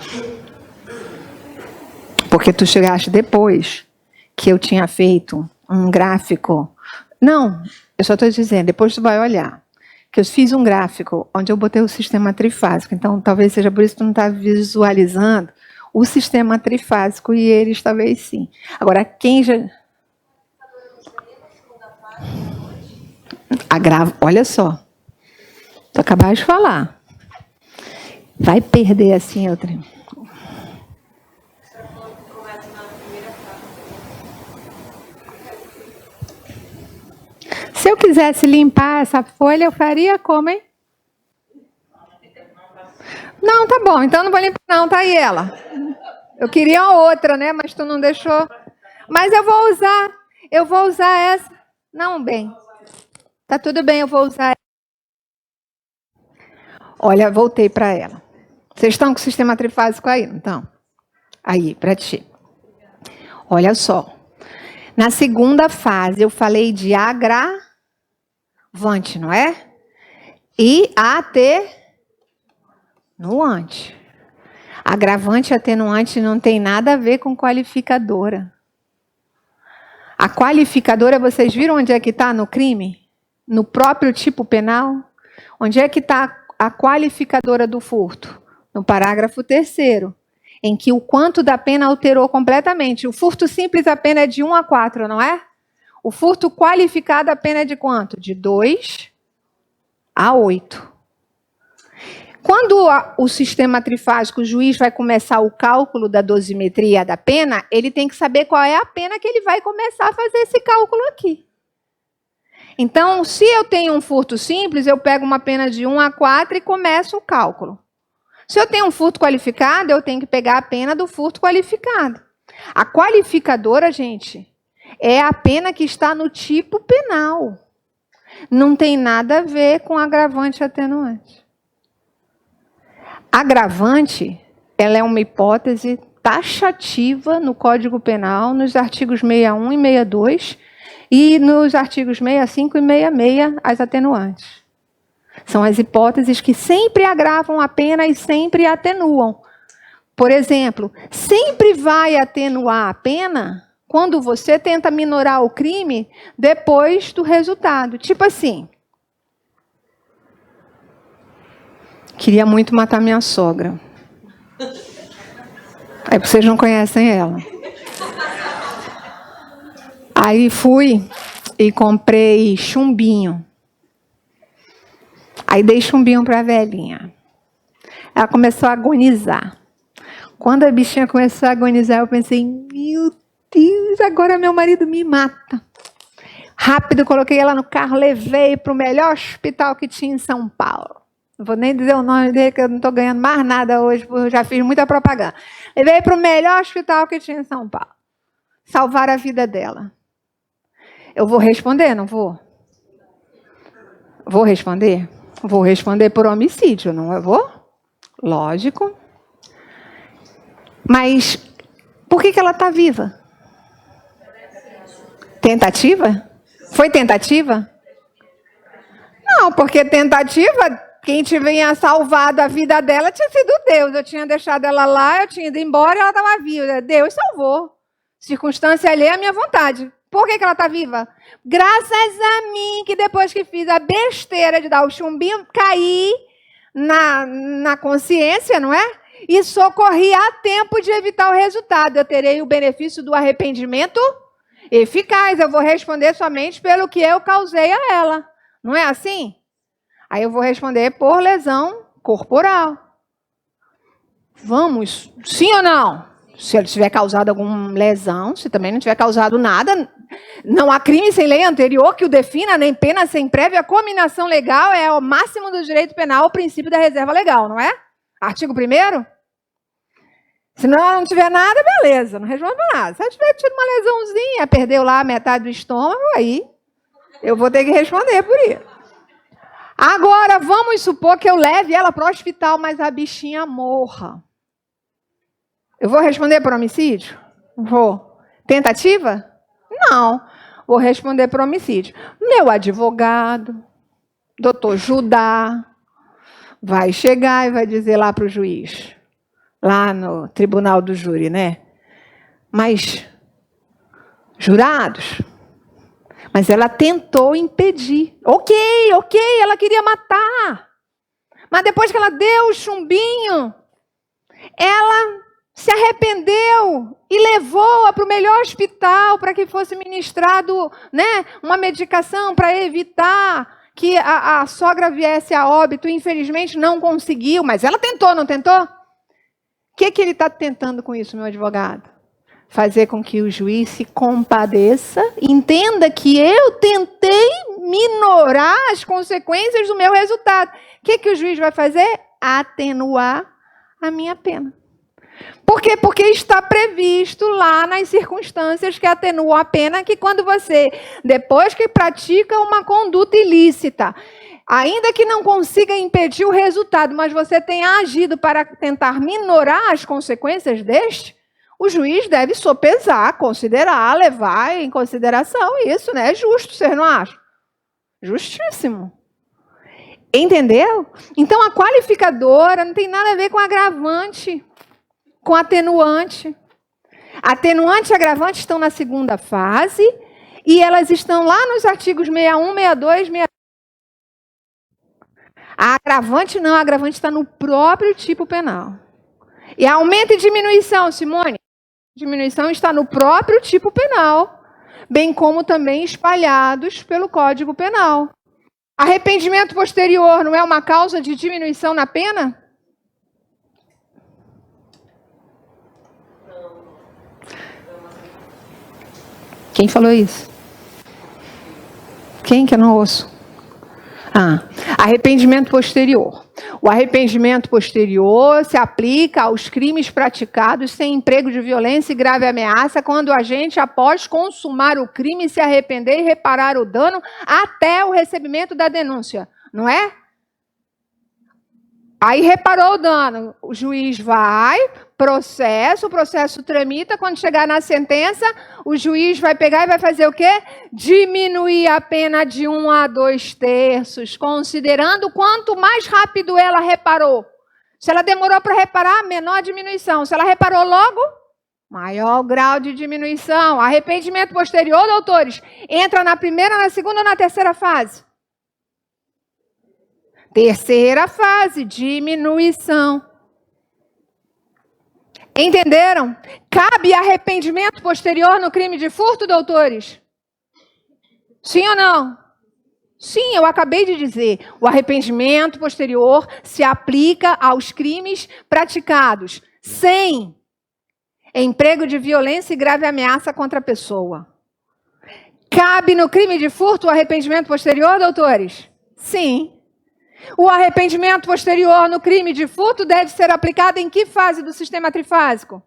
Porque tu chegaste depois que eu tinha feito um gráfico. Não, eu só estou dizendo, depois tu vai olhar. Que eu fiz um gráfico onde eu botei o sistema trifásico. Então, talvez seja por isso que tu não está visualizando o sistema trifásico e eles talvez sim. Agora, quem já... Olha só. Tu acabaste de falar. Vai perder assim outra. Se eu quisesse limpar essa folha, eu faria como, hein? Não, tá bom. Então não vou limpar não, tá aí ela. Eu queria a outra, né? Mas tu não deixou. Mas eu vou usar essa. Não, bem. Tá tudo bem, eu vou usar essa. Olha, voltei para ela. Vocês estão com o sistema trifásico aí, não estão? Aí, para ti. Olha só. Na segunda fase, eu falei de agravante, não é? E atenuante. Agravante e atenuante não tem nada a ver com qualificadora. A qualificadora, vocês viram onde é que está no crime? No próprio tipo penal? Onde é que está a qualificadora do furto? No parágrafo 3º, em que o quanto da pena alterou completamente. O furto simples, a pena é de 1 a 4, não é? O furto qualificado, a pena é de quanto? De 2 a 8. Quando o sistema trifásico, o juiz vai começar o cálculo da dosimetria da pena, ele tem que saber qual é a pena que ele vai começar a fazer esse cálculo aqui. Então, se eu tenho um furto simples, eu pego uma pena de 1 a 4 e começo o cálculo. Se eu tenho um furto qualificado, eu tenho que pegar a pena do furto qualificado. A qualificadora, gente, é a pena que está no tipo penal. Não tem nada a ver com agravante e atenuante. Agravante, ela é uma hipótese taxativa no Código Penal, nos artigos 61 e 62, e nos artigos 65 e 66, as atenuantes. São as hipóteses que sempre agravam a pena e sempre atenuam. Por exemplo, sempre vai atenuar a pena quando você tenta minorar o crime depois do resultado. Tipo assim, queria muito matar minha sogra. É porque vocês não conhecem ela. Aí fui e comprei chumbinho. Aí dei chumbinho para a velhinha. Ela começou a agonizar. Quando a bichinha começou a agonizar, eu pensei, meu Deus, agora meu marido me mata. Rápido, coloquei ela no carro, levei para o melhor hospital que tinha em São Paulo. Não vou nem dizer o nome dele, que eu não estou ganhando mais nada hoje, porque eu já fiz muita propaganda. Levei para o melhor hospital que tinha em São Paulo. Salvar a vida dela. Eu vou responder, não vou? Vou responder? Vou responder por homicídio, não eu vou? Lógico. Mas por que ela está viva? Tentativa? Foi tentativa? Não, porque tentativa, quem tinha salvado a vida dela tinha sido Deus. Eu tinha deixado ela lá, eu tinha ido embora e ela estava viva. Deus salvou. Circunstância alheia à minha vontade. Por que ela está viva? Graças a mim, que depois que fiz a besteira de dar o chumbinho, caí na consciência, não é? E socorri a tempo de evitar o resultado. Eu terei o benefício do arrependimento eficaz. Eu vou responder somente pelo que eu causei a ela. Não é assim? Aí eu vou responder por lesão corporal. Vamos? Sim ou não? Se ele tiver causado alguma lesão, se também não tiver causado nada, não há crime sem lei anterior que o defina, nem pena sem prévia cominação legal, é o máximo do direito penal, o princípio da reserva legal, não é? Artigo 1º. Se não tiver nada, beleza, não respondo nada. Se eu tiver tido uma lesãozinha, perdeu lá metade do estômago, aí eu vou ter que responder por isso. Agora, vamos supor que eu leve ela para o hospital, mas a bichinha morra. Eu vou responder por homicídio? Vou. Tentativa? Não. Vou responder por homicídio. Meu advogado, doutor Judá, vai chegar e vai dizer lá para o juiz, lá no tribunal do júri, né? Mas, jurados, mas ela tentou impedir. Ok, ela queria matar. Mas depois que ela deu o chumbinho, ela se arrependeu e levou-a para o melhor hospital para que fosse ministrado, né, uma medicação para evitar que a sogra viesse a óbito. Infelizmente não conseguiu, mas ela tentou, não tentou? O que ele está tentando com isso, meu advogado? Fazer com que o juiz se compadeça, entenda que eu tentei minorar as consequências do meu resultado. O que o juiz vai fazer? Atenuar a minha pena. Por quê? Porque está previsto lá nas circunstâncias que atenuam a pena, que quando você, depois que pratica uma conduta ilícita, ainda que não consiga impedir o resultado, mas você tenha agido para tentar minorar as consequências deste, o juiz deve sopesar, considerar, levar em consideração isso, né? É justo, vocês não acham? Justíssimo. Entendeu? Então, a qualificadora não tem nada a ver com agravante, com atenuante. Atenuante e agravante estão na segunda fase e elas estão lá nos artigos 61, 62, 63. A agravante não, a agravante está no próprio tipo penal. E aumento e diminuição, Simone? Diminuição está no próprio tipo penal, bem como também espalhados pelo Código Penal. Arrependimento posterior não é uma causa de diminuição na pena? Quem falou isso? Quem que eu não ouço? Arrependimento posterior. O arrependimento posterior se aplica aos crimes praticados sem emprego de violência e grave ameaça, quando o agente, após consumar o crime, se arrepender e reparar o dano até o recebimento da denúncia, não é? Aí reparou o dano, o juiz vai, o processo tramita, quando chegar na sentença, o juiz vai pegar e vai fazer o quê? Diminuir a pena de 1 a 2/3, considerando quanto mais rápido ela reparou. Se ela demorou para reparar, menor diminuição. Se ela reparou logo, maior grau de diminuição. Arrependimento posterior, doutores, entra na primeira, na segunda ou na terceira fase? Terceira fase, diminuição. Entenderam? Cabe arrependimento posterior no crime de furto, doutores? Sim ou não? Sim, eu acabei de dizer. O arrependimento posterior se aplica aos crimes praticados sem emprego de violência e grave ameaça contra a pessoa. Cabe no crime de furto o arrependimento posterior, doutores? Sim. O arrependimento posterior no crime de furto deve ser aplicado em que fase do sistema trifásico?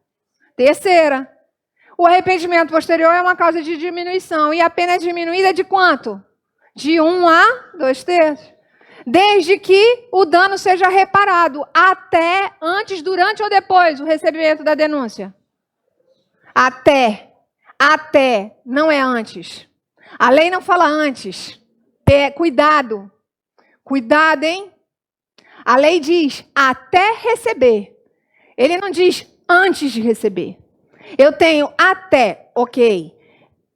Terceira. O arrependimento posterior é uma causa de diminuição. E a pena é diminuída de quanto? De 1 a 2/3. desde que o dano seja reparado, até, antes, durante ou depois o recebimento da denúncia. Até, não é antes. A lei não fala antes. Cuidado, hein? A lei diz até receber. Ele não diz antes de receber. Eu tenho até, ok.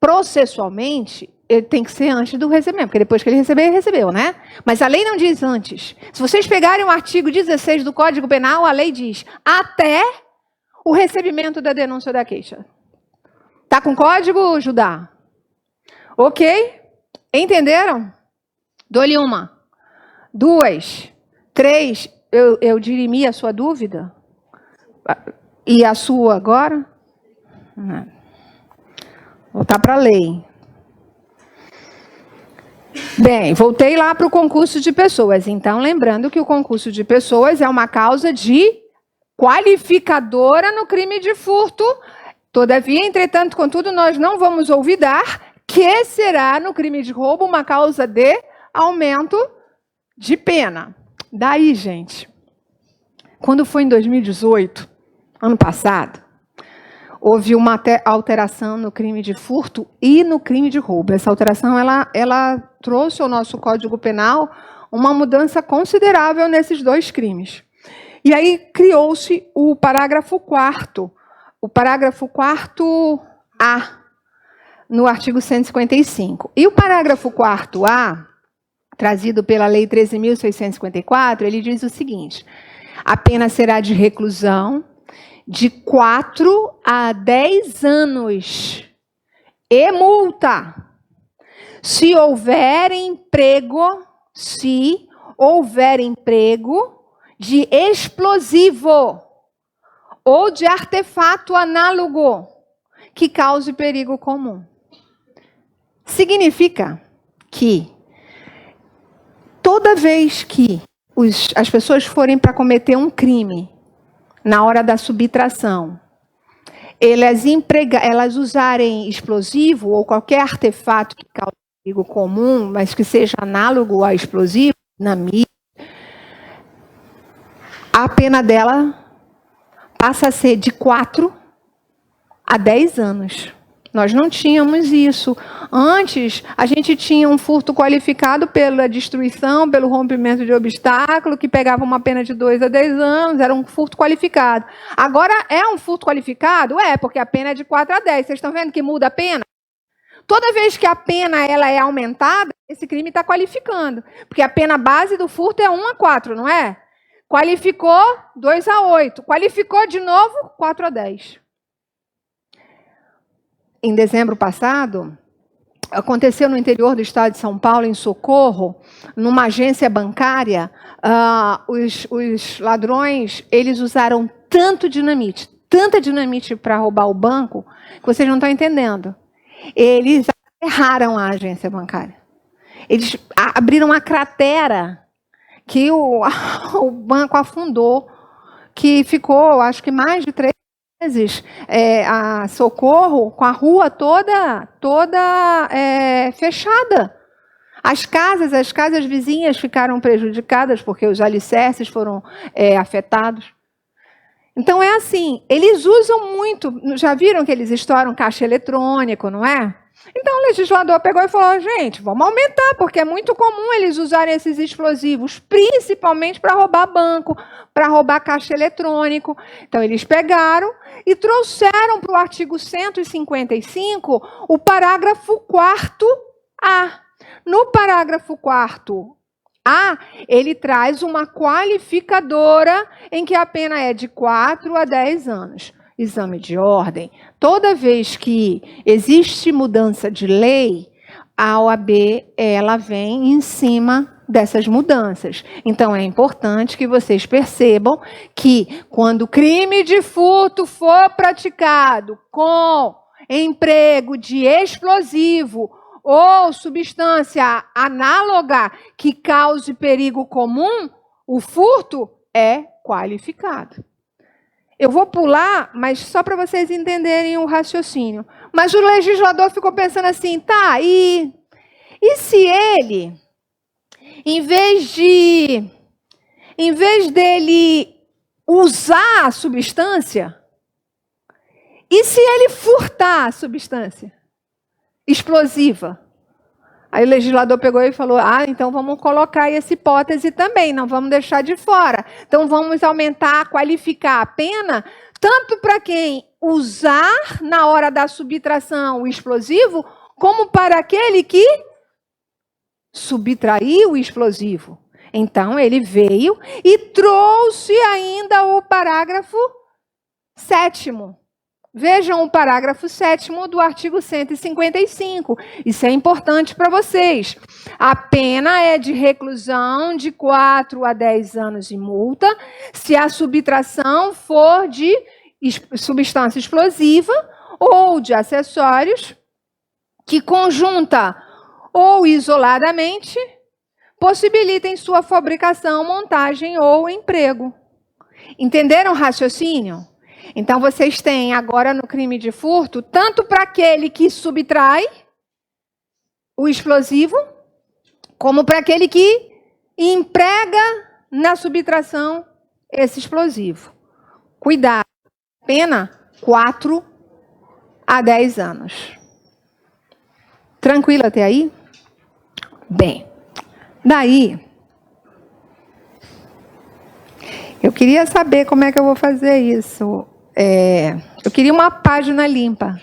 Processualmente, ele tem que ser antes do recebimento, porque depois que ele receber, ele recebeu, né? Mas a lei não diz antes. Se vocês pegarem o artigo 16 do Código Penal, a lei diz até o recebimento da denúncia ou da queixa. Tá com código, Judá? Ok? Entenderam? Dou-lhe uma. 2, 3. Eu dirimi a sua dúvida? E a sua agora? Voltar para a lei. Bem, voltei lá para o concurso de pessoas. Então, lembrando que o concurso de pessoas é uma causa de qualificadora no crime de furto. Todavia, entretanto, contudo, nós não vamos olvidar que será no crime de roubo uma causa de aumento de pena. Daí, gente, quando foi em 2018, ano passado, houve uma alteração no crime de furto e no crime de roubo. Essa alteração ela trouxe ao nosso Código Penal uma mudança considerável nesses dois crimes. E aí criou-se o parágrafo 4º, o parágrafo 4A, no artigo 155. E o parágrafo 4A, trazido pela Lei 13.654, ele diz o seguinte: a pena será de reclusão de 4 a 10 anos e multa, se houver emprego de explosivo ou de artefato análogo que cause perigo comum. Significa que toda vez que as pessoas forem para cometer um crime, na hora da subtração, elas usarem explosivo ou qualquer artefato que cause perigo comum, mas que seja análogo a explosivo, dinamite, a pena dela passa a ser de 4 a 10 anos. Nós não tínhamos isso. Antes, a gente tinha um furto qualificado pela destruição, pelo rompimento de obstáculo, que pegava uma pena de 2 a 10 anos, era um furto qualificado. Agora, é um furto qualificado? É, porque a pena é de 4 a 10. Vocês estão vendo que muda a pena? Toda vez que a pena ela é aumentada, esse crime está qualificando. Porque a pena base do furto é 1 a 4, não é? Qualificou 2 a 8. Qualificou de novo 4 a 10. Em dezembro passado, aconteceu no interior do estado de São Paulo, em Socorro, numa agência bancária, os ladrões, eles usaram tanta dinamite para roubar o banco, que vocês não estão entendendo. Eles aterraram a agência bancária. Eles abriram uma cratera que o banco afundou, que ficou, acho que mais de 3 vezes, a Socorro com a rua toda fechada. As casas vizinhas ficaram prejudicadas porque os alicerces foram afetados. Então é assim, eles usam muito, já viram que eles estouram caixa eletrônico, não é? Então o legislador pegou e falou, gente, vamos aumentar, porque é muito comum eles usarem esses explosivos, principalmente para roubar banco, para roubar caixa eletrônico. Então eles pegaram e trouxeram para o artigo 155 o parágrafo 4A. No parágrafo 4A, ele traz uma qualificadora em que a pena é de 4 a 10 anos. Exame de ordem. Toda vez que existe mudança de lei, a OAB ela vem em cima dessas mudanças. Então, é importante que vocês percebam que quando o crime de furto for praticado com emprego de explosivo ou substância análoga que cause perigo comum, o furto é qualificado. Eu vou pular, mas só para vocês entenderem o raciocínio. Mas o legislador ficou pensando assim, tá, e se ele em vez dele usar a substância, e se ele furtar a substância explosiva? Aí o legislador pegou e falou, então vamos colocar essa hipótese também, não vamos deixar de fora. Então vamos aumentar, qualificar a pena, tanto para quem usar na hora da subtração o explosivo, como para aquele que subtraiu o explosivo. Então ele veio e trouxe ainda o parágrafo 7º. Vejam o parágrafo 7º do artigo 155. Isso é importante para vocês. A pena é de reclusão de 4 a 10 anos e multa, se a subtração for de substância explosiva ou de acessórios que conjunta ou isoladamente possibilitem sua fabricação, montagem ou emprego. Entenderam o raciocínio? Então, vocês têm agora no crime de furto, tanto para aquele que subtrai o explosivo, como para aquele que emprega na subtração esse explosivo. Cuidado, pena 4 a 10 anos. Tranquilo até aí? Bem, daí, eu queria saber como é que eu vou fazer isso. Eu queria uma página limpa.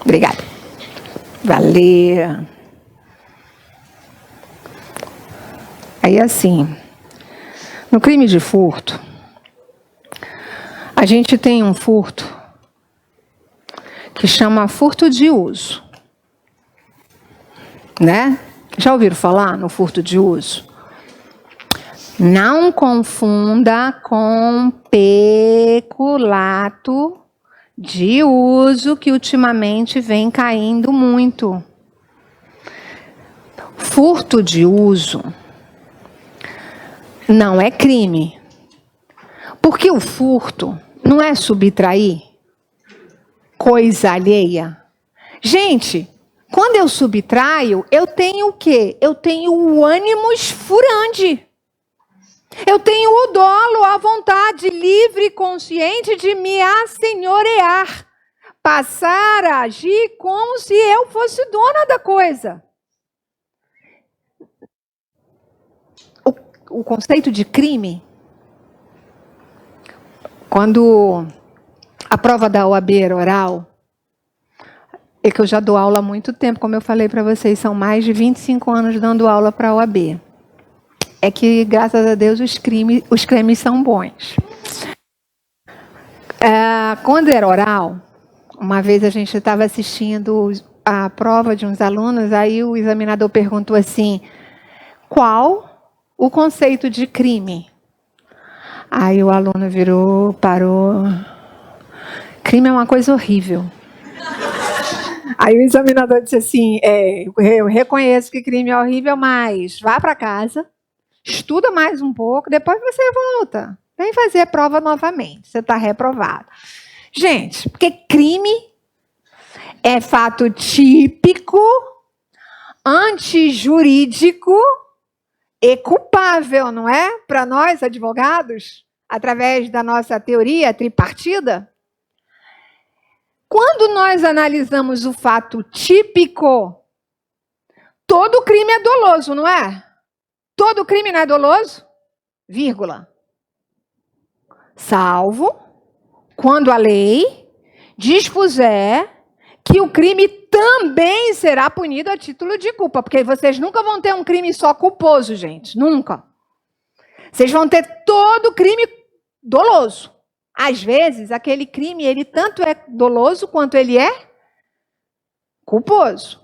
Obrigada. Valeu. Aí assim, no crime de furto, a gente tem um furto que chama furto de uso. Né? Já ouviram falar no furto de uso? Não confunda com peculato de uso, que ultimamente vem caindo muito. Furto de uso não é crime. Porque o furto não é subtrair coisa alheia. Gente, quando eu subtraio, eu tenho o quê? Eu tenho o ânimos furandi. Eu tenho o dolo, a vontade livre e consciente de me assenhorear. Passar a agir como se eu fosse dona da coisa. O conceito de crime, quando a prova da OAB era oral, é que eu já dou aula há muito tempo, como eu falei para vocês, são mais de 25 anos dando aula para a OAB. É que, graças a Deus, os cremes são bons. Quando era oral, uma vez a gente estava assistindo a prova de uns alunos, aí o examinador perguntou assim, qual o conceito de crime? Aí o aluno virou, parou. Crime é uma coisa horrível. Aí o examinador disse assim, eu reconheço que crime é horrível, mas vá para casa, estuda mais um pouco, depois você volta. Vem fazer a prova novamente, você está reprovado. Gente, porque crime é fato típico, antijurídico e culpável, não é? Para nós, advogados, através da nossa teoria tripartida. Quando nós analisamos o fato típico, todo crime é doloso, não é? Todo crime não é doloso? Vírgula. Salvo quando a lei dispuser que o crime também será punido a título de culpa. Porque vocês nunca vão ter um crime só culposo, gente. Nunca. Vocês vão ter todo crime doloso. Às vezes, aquele crime, ele tanto é doloso quanto ele é culposo.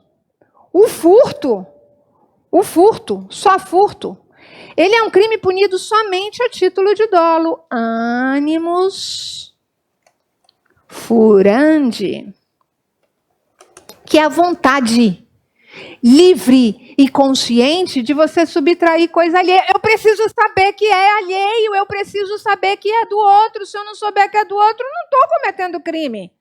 O furto, só furto, ele é um crime punido somente a título de dolo. Animus furandi. Que é a vontade livre e consciente de você subtrair coisa alheia. Eu preciso saber que é alheio, eu preciso saber que é do outro. Se eu não souber que é do outro, eu não estou cometendo crime.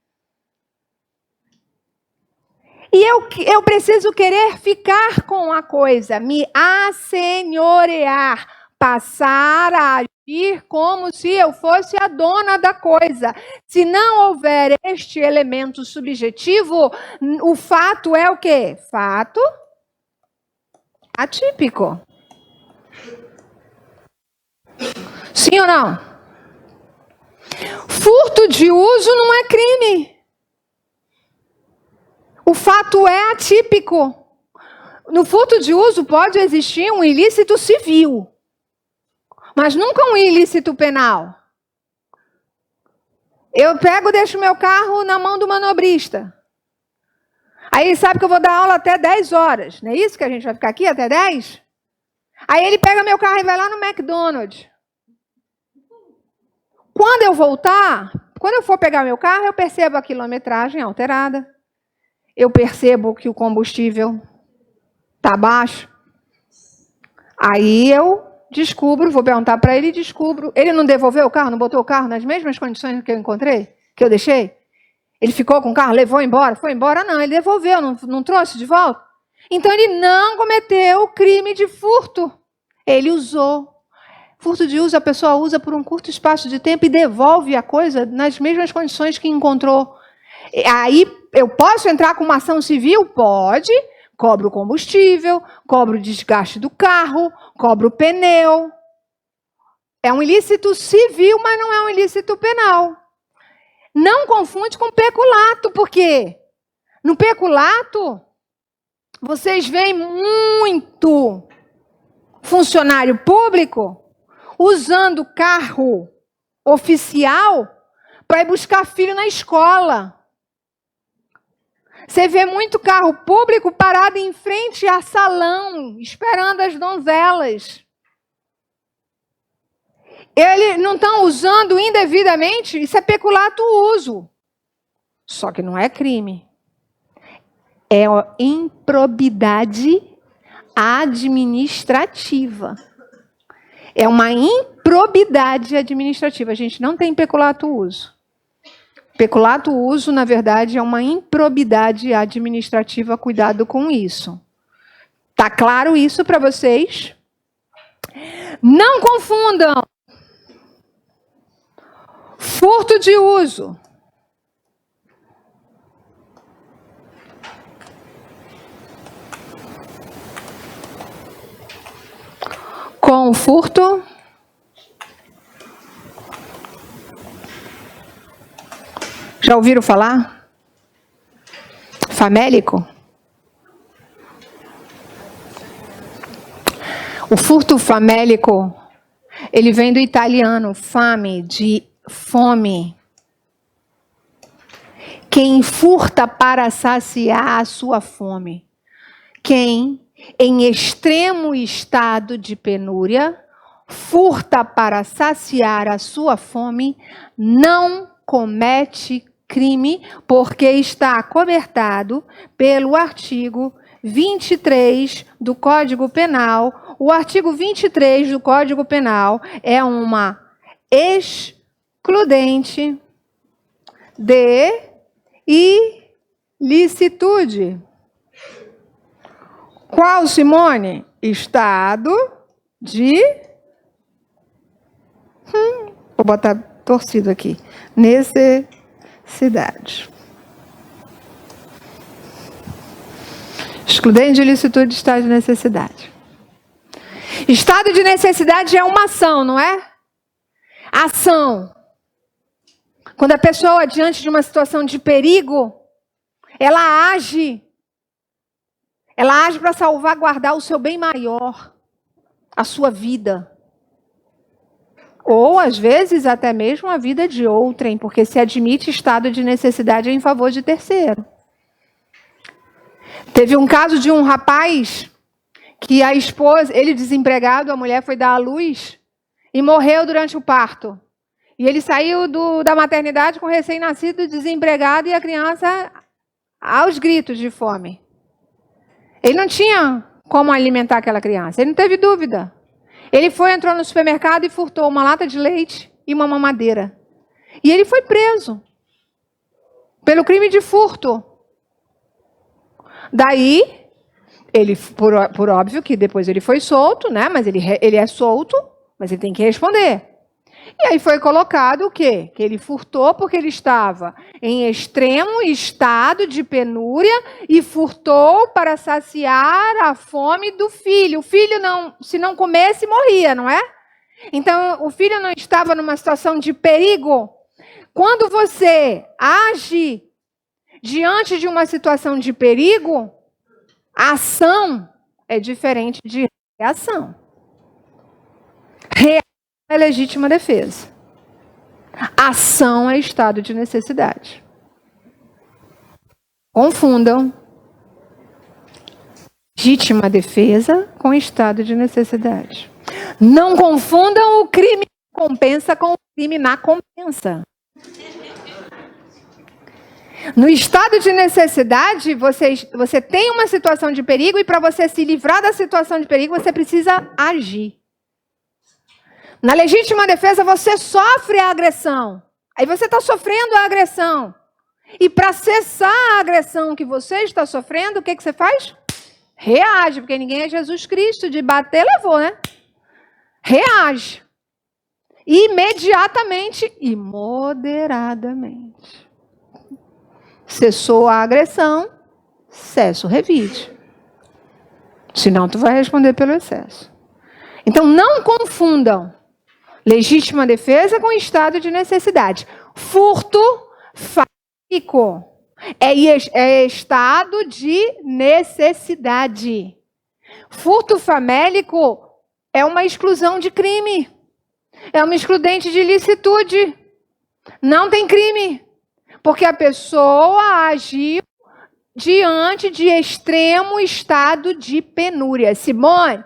E eu preciso querer ficar com a coisa, me assenhorear, passar a agir como se eu fosse a dona da coisa. Se não houver este elemento subjetivo, o fato é o quê? Fato atípico. Sim ou não? Furto de uso não é crime. O fato é atípico. No furto de uso pode existir um ilícito civil, mas nunca um ilícito penal. Eu pego e deixo meu carro na mão do manobrista. Aí ele sabe que eu vou dar aula até 10 horas. Não é isso que a gente vai ficar aqui até 10? Aí ele pega meu carro e vai lá no McDonald's. Quando eu voltar, quando eu for pegar meu carro, eu percebo a quilometragem alterada. Eu percebo que o combustível está baixo. Aí eu descubro, vou perguntar para ele e descubro. Ele não devolveu o carro, não botou o carro nas mesmas condições que eu encontrei, que eu deixei? Ele ficou com o carro, levou embora? Foi embora? Não, ele devolveu, não trouxe de volta. Então ele não cometeu o crime de furto. Ele usou. Furto de uso, a pessoa usa por um curto espaço de tempo e devolve a coisa nas mesmas condições que encontrou. Aí eu posso entrar com uma ação civil? Pode. Cobro o combustível, cobro o desgaste do carro, cobro o pneu. É um ilícito civil, mas não é um ilícito penal. Não confunde com peculato, porque no peculato vocês veem muito funcionário público usando carro oficial para ir buscar filho na escola. Você vê muito carro público parado em frente a salão, esperando as donzelas. Eles não estão usando indevidamente, isso é peculato uso. Só que não é crime. É improbidade administrativa. É uma improbidade administrativa. A gente não tem peculato uso. Peculato uso, na verdade, é uma improbidade administrativa. Cuidado com isso. Tá claro isso para vocês? Não confundam furto de uso com furto já ouviram falar? Famélico? O furto famélico, ele vem do italiano fame, de fome. Quem furta para saciar a sua fome. Quem, em extremo estado de penúria, furta para saciar a sua fome, não comete crime, porque está acobertado pelo artigo 23 do Código Penal. O artigo 23 do Código Penal é uma excludente de ilicitude. Qual, Simone? Estado de... Vou botar torcido aqui. Necessidade. Excludente de ilicitude de estado de necessidade. Estado de necessidade é uma ação, não é? Ação. Quando a pessoa, diante de uma situação de perigo, ela age. Ela age para salvaguardar o seu bem maior, a sua vida. Ou, às vezes, até mesmo a vida de outrem, porque se admite estado de necessidade em favor de terceiro. Teve um caso de um rapaz que a esposa, ele desempregado, a mulher foi dar à luz e morreu durante o parto. E ele saiu da maternidade com recém-nascido, desempregado, e a criança aos gritos de fome. Ele não tinha como alimentar aquela criança, ele não teve dúvida. Ele foi, entrou no supermercado e furtou uma lata de leite e uma mamadeira. E ele foi preso pelo crime de furto. Daí, ele, por óbvio que depois ele foi solto, né? Mas ele é solto, mas ele tem que responder. E aí foi colocado o quê? Que ele furtou porque ele estava em extremo estado de penúria e furtou para saciar a fome do filho. O filho, se não comesse, morria, não é? Então, o filho não estava numa situação de perigo. Quando você age diante de uma situação de perigo, a ação é diferente de reação. Reação é legítima defesa. Ação é estado de necessidade. Confundam legítima defesa com estado de necessidade. Não confundam o crime compensa com o crime na compensa. No estado de necessidade, você tem uma situação de perigo e para você se livrar da situação de perigo, você precisa agir. Na legítima defesa, você sofre a agressão. Aí você está sofrendo a agressão. E para cessar a agressão que você está sofrendo, o que você faz? Reage, porque ninguém é Jesus Cristo. De bater, levou, né? Reage. Imediatamente e moderadamente. Cessou a agressão, cessa o revide. Senão tu vai responder pelo excesso. Então não confundam legítima defesa com estado de necessidade. Furto famélico é estado de necessidade. Furto famélico é uma exclusão de crime. É uma excludente de ilicitude. Não tem crime. Porque a pessoa agiu diante de extremo estado de penúria. Simone,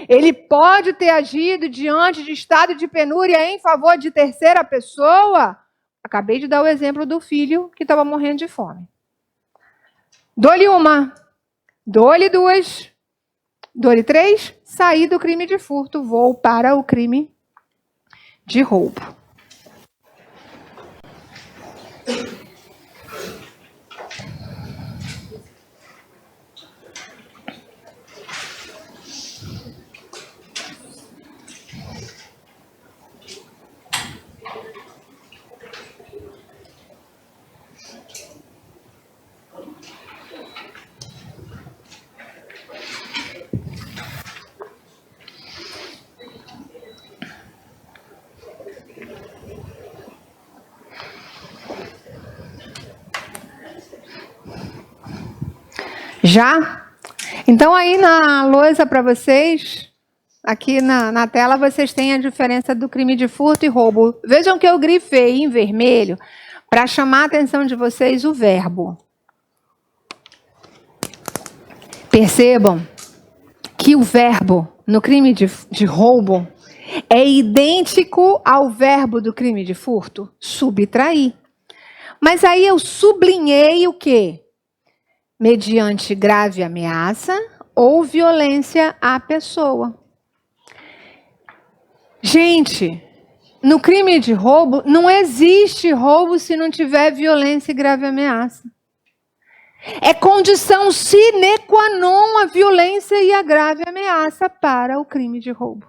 ele pode ter agido diante de estado de penúria em favor de terceira pessoa? Acabei de dar o exemplo do filho que estava morrendo de fome. Dou-lhe uma, dou-lhe duas, dou-lhe três, saí do crime de furto, vou para o crime de roubo. Já? Então aí na lousa para vocês, aqui na tela, vocês têm a diferença do crime de furto e roubo. Vejam que eu grifei em vermelho para chamar a atenção de vocês o verbo. Percebam que o verbo no crime de roubo é idêntico ao verbo do crime de furto, subtrair. Mas aí eu sublinhei o quê? Mediante grave ameaça ou violência à pessoa. Gente, no crime de roubo, não existe roubo se não tiver violência e grave ameaça. É condição sine qua non a violência e a grave ameaça para o crime de roubo.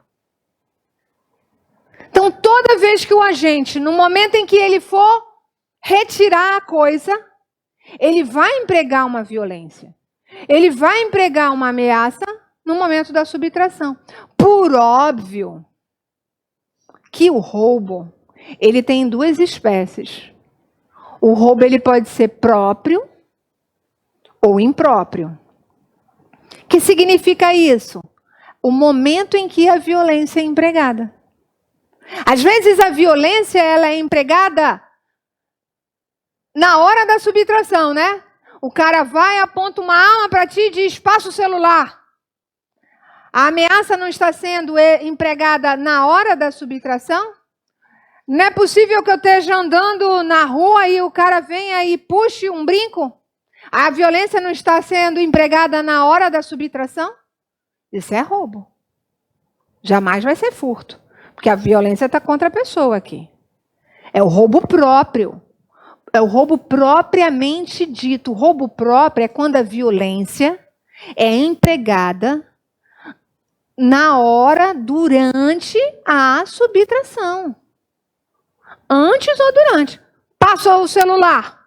Então, toda vez que o agente, no momento em que ele for retirar a coisa, ele vai empregar uma violência. Ele vai empregar uma ameaça no momento da subtração. Por óbvio que o roubo, ele tem duas espécies. O roubo ele pode ser próprio ou impróprio. O que significa isso? O momento em que a violência é empregada. Às vezes a violência ela é empregada na hora da subtração, né? O cara vai, aponta uma arma para ti e diz, passa o celular. A ameaça não está sendo empregada na hora da subtração? Não é possível que eu esteja andando na rua e o cara venha e puxe um brinco? A violência não está sendo empregada na hora da subtração? Isso é roubo. Jamais vai ser furto. Porque a violência está contra a pessoa aqui. É o roubo próprio. É o roubo propriamente dito. O roubo próprio é quando a violência é empregada na hora, durante a subtração. Antes ou durante. Passou o celular.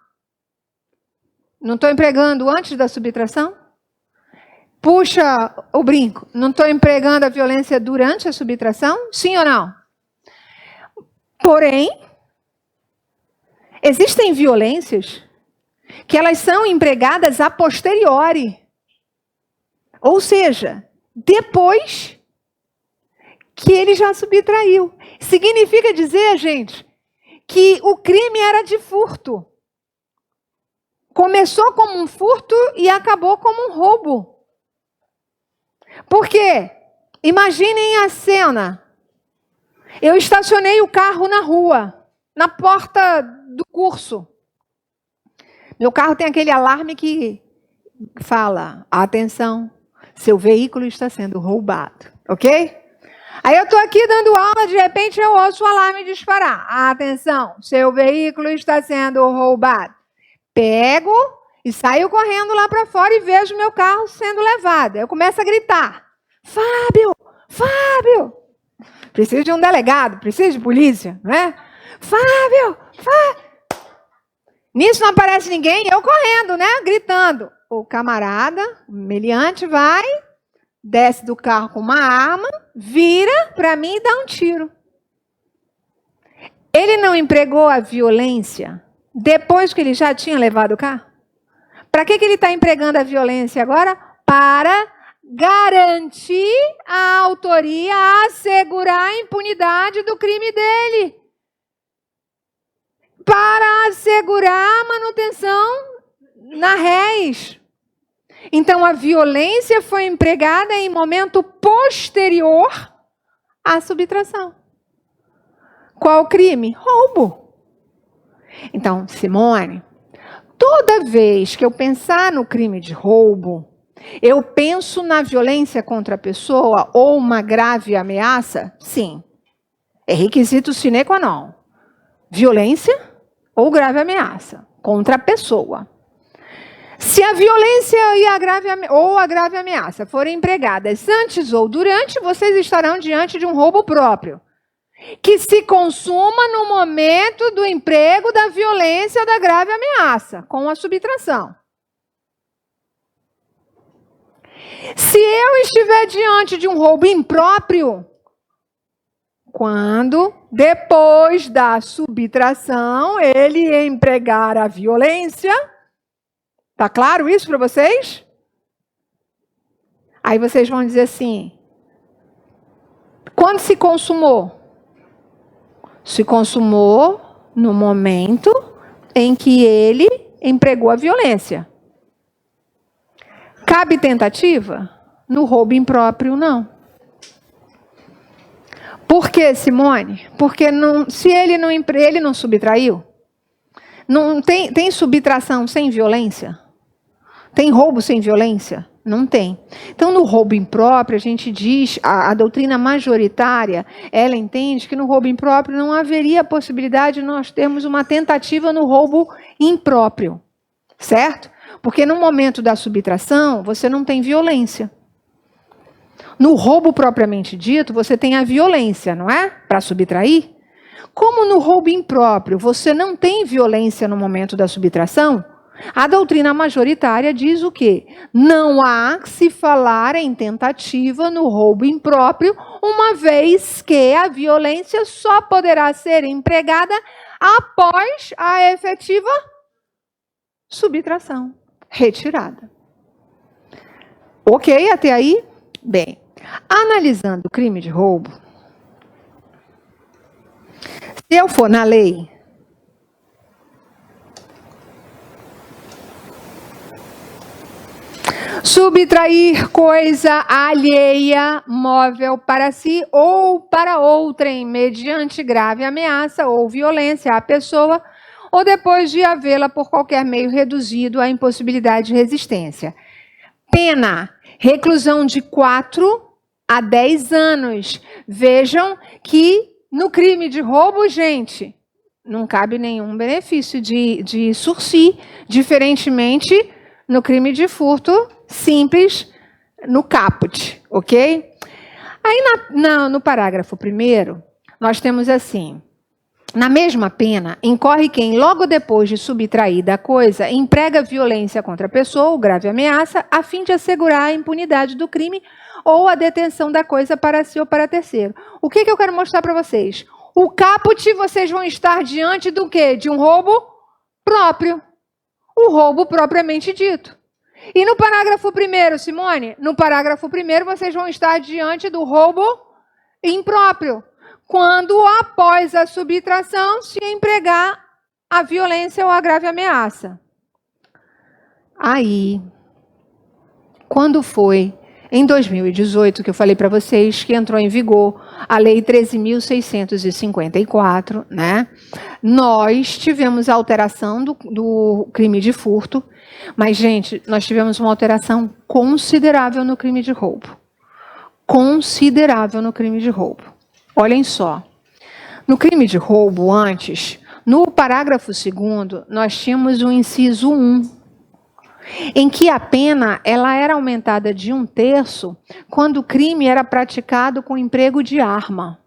Não estou empregando antes da subtração? Puxa o brinco. Não estou empregando a violência durante a subtração? Sim ou não? Porém, existem violências que elas são empregadas a posteriori. Ou seja, depois que ele já subtraiu. Significa dizer, gente, que o crime era de furto. Começou como um furto e acabou como um roubo. Por quê? Imaginem a cena. Eu estacionei o carro na rua, na porta do curso. Meu carro tem aquele alarme que fala, atenção, seu veículo está sendo roubado, ok? Aí eu estou aqui dando aula, de repente eu ouço o alarme disparar. Atenção, seu veículo está sendo roubado. Pego e saio correndo lá para fora e vejo meu carro sendo levado. Eu começo a gritar, Fábio, Fábio. Preciso de um delegado, preciso de polícia, né? Fábio, Fábio. Nisso não aparece ninguém, eu correndo, né? Gritando. O camarada, o meliante, vai, desce do carro com uma arma, vira para mim e dá um tiro. Ele não empregou a violência depois que ele já tinha levado o carro? Para que ele está empregando a violência agora? Para garantir a autoria, assegurar a impunidade do crime dele. Para assegurar a manutenção na réis. Então, a violência foi empregada em momento posterior à subtração. Qual o crime? Roubo. Então, Simone, toda vez que eu pensar no crime de roubo, eu penso na violência contra a pessoa ou uma grave ameaça? Sim. É requisito sine qua non. Violência ou grave ameaça contra a pessoa. Se a violência e a grave ameaça forem empregadas antes ou durante, vocês estarão diante de um roubo próprio, que se consuma no momento do emprego da violência ou da grave ameaça, com a subtração. Se eu estiver diante de um roubo impróprio, quando, depois da subtração, ele empregar a violência. Tá claro isso para vocês? Aí vocês vão dizer assim, quando se consumou? Se consumou no momento em que ele empregou a violência. Cabe tentativa? No roubo impróprio, não. Por que, Simone? Porque se ele não subtraiu, não tem subtração sem violência? Tem roubo sem violência? Não tem. Então, no roubo impróprio, a gente diz, a doutrina majoritária, ela entende que no roubo impróprio não haveria a possibilidade de nós termos uma tentativa no roubo impróprio. Certo? Porque no momento da subtração, você não tem violência. No roubo propriamente dito, você tem a violência, não é? Para subtrair. Como no roubo impróprio, você não tem violência no momento da subtração, a doutrina majoritária diz o quê? Não há que se falar em tentativa no roubo impróprio, uma vez que a violência só poderá ser empregada após a efetiva subtração, retirada. Ok, até aí? Bem, analisando o crime de roubo, se eu for na lei, subtrair coisa alheia, móvel para si ou para outrem, mediante grave ameaça ou violência à pessoa, ou depois de havê-la por qualquer meio reduzido à impossibilidade de resistência. Pena, reclusão de 4 a 10 anos. Vejam que no crime de roubo, gente, não cabe nenhum benefício de sursi, diferentemente no crime de furto simples, no caput, ok? Aí no parágrafo 1º, nós temos assim: na mesma pena, incorre quem, logo depois de subtrair da coisa, emprega violência contra a pessoa ou grave ameaça, a fim de assegurar a impunidade do crime ou a detenção da coisa para si ou para terceiro. O que eu quero mostrar para vocês? O caput, vocês vão estar diante do quê? De um roubo próprio. O roubo propriamente dito. E no parágrafo 1º, Simone? No parágrafo 1º, vocês vão estar diante do roubo impróprio, quando após a subtração se empregar a violência ou a grave ameaça. Aí, quando foi em 2018, que eu falei para vocês, que entrou em vigor a Lei 13.654, né? Nós tivemos a alteração do crime de furto, mas, gente, nós tivemos uma alteração considerável no crime de roubo. Considerável no crime de roubo. Olhem só. No crime de roubo, antes, no parágrafo 2º, nós tínhamos o inciso 1, em que a pena ela era aumentada de 1/3 quando o crime era praticado com emprego de arma.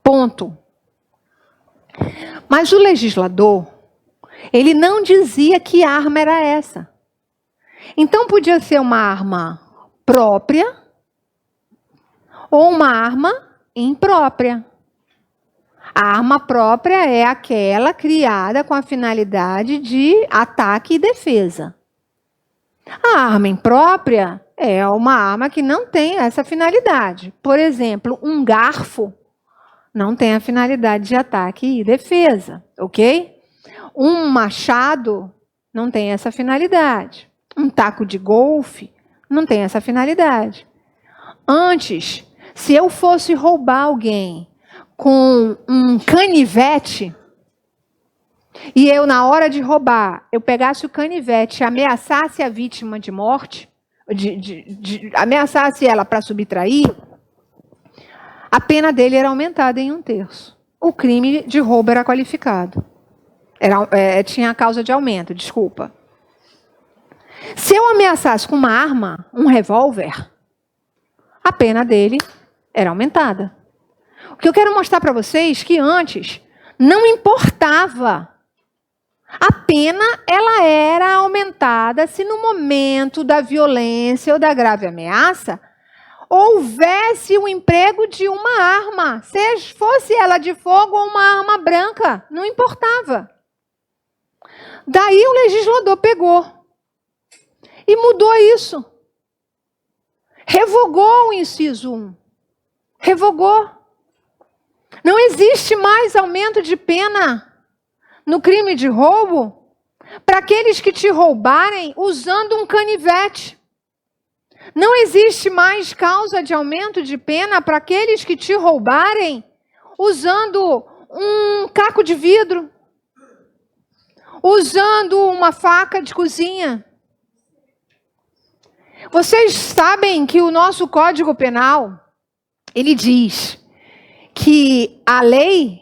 Ponto. Mas o legislador, ele não dizia que arma era essa. Então podia ser uma arma própria ou uma arma imprópria. A arma própria é aquela criada com a finalidade de ataque e defesa. A arma imprópria é uma arma que não tem essa finalidade. Por exemplo, um garfo não tem a finalidade de ataque e defesa, ok? Um machado não tem essa finalidade. Um taco de golfe não tem essa finalidade. Antes, se eu fosse roubar alguém com um canivete, e eu, na hora de roubar, eu pegasse o canivete e ameaçasse a vítima de morte, ameaçasse ela para subtrair, a pena dele era aumentada em 1/3. O crime de roubo era qualificado. Tinha a causa de aumento, desculpa. Se eu ameaçasse com uma arma, um revólver, a pena dele era aumentada. O que eu quero mostrar para vocês é que antes não importava. A pena ela era aumentada se no momento da violência ou da grave ameaça houvesse o emprego de uma arma, seja fosse ela de fogo ou uma arma branca, não importava. Daí o legislador pegou e mudou isso. Revogou o inciso 1. Revogou. Não existe mais aumento de pena no crime de roubo para aqueles que te roubarem usando um canivete. Não existe mais causa de aumento de pena para aqueles que te roubarem usando um caco de vidro, usando uma faca de cozinha. Vocês sabem que o nosso Código Penal, ele diz que a lei,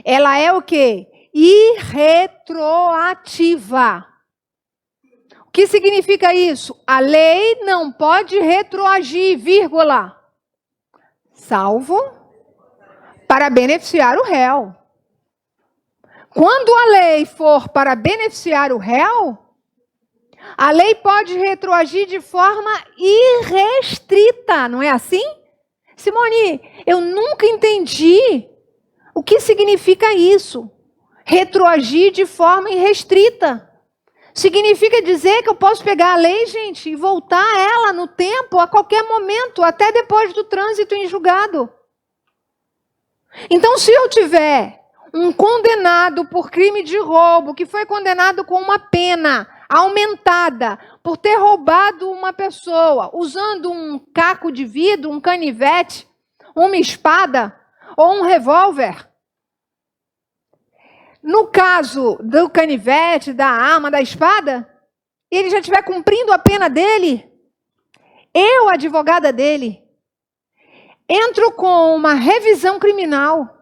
ela é o quê? Irretroativa. O que significa isso? A lei não pode retroagir, vírgula, salvo para beneficiar o réu. Quando a lei for para beneficiar o réu, a lei pode retroagir de forma irrestrita, não é assim? Simone, eu nunca entendi o que significa isso. Retroagir de forma irrestrita. Significa dizer que eu posso pegar a lei, gente, e voltar ela no tempo, a qualquer momento, até depois do trânsito em julgado. Então, se eu tiver um condenado por crime de roubo, que foi condenado com uma pena aumentada por ter roubado uma pessoa, usando um caco de vidro, um canivete, uma espada ou um revólver, no caso do canivete, da arma, da espada, ele já estiver cumprindo a pena dele, eu, advogada dele, entro com uma revisão criminal.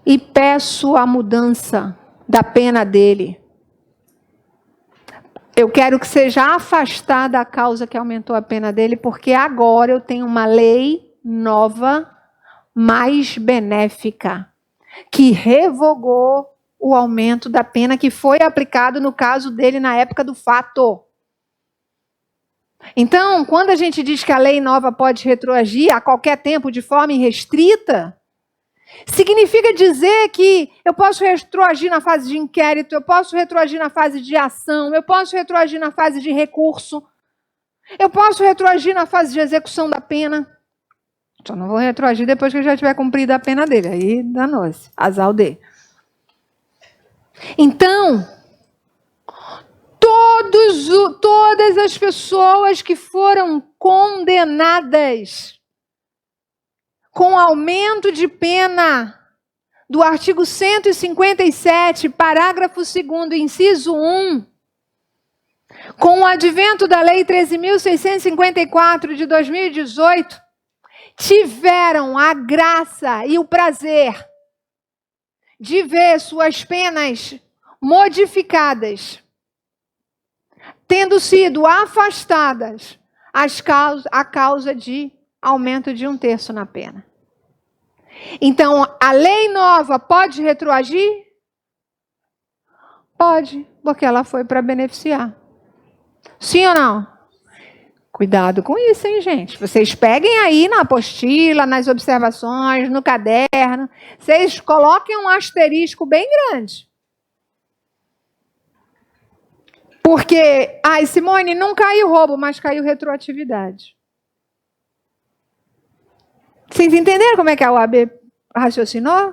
e peço a mudança da pena dele. Eu quero que seja afastada a causa que aumentou a pena dele, porque agora eu tenho uma lei nova, mais benéfica, que revogou o aumento da pena que foi aplicado no caso dele na época do fato. Então, quando a gente diz que a lei nova pode retroagir a qualquer tempo de forma irrestrita, significa dizer que eu posso retroagir na fase de inquérito, eu posso retroagir na fase de ação, eu posso retroagir na fase de recurso, eu posso retroagir na fase de execução da pena. Só não vou retroagir depois que eu já tiver cumprido a pena dele. Aí danou-se, azar o dele. Então, todas as pessoas que foram condenadas com aumento de pena do artigo 157, parágrafo 2º, inciso 1, com o advento da Lei 13.654 de 2018, tiveram a graça e o prazer de ver suas penas modificadas, tendo sido afastadas a causa de aumento de 1/3 na pena. Então, a lei nova pode retroagir? Pode, porque ela foi para beneficiar. Sim ou não? Cuidado com isso, hein, gente? Vocês peguem aí na apostila, nas observações, no caderno, vocês coloquem um asterisco bem grande. Porque, Simone, não caiu roubo, mas caiu retroatividade. Vocês entenderam como é que a OAB raciocinou?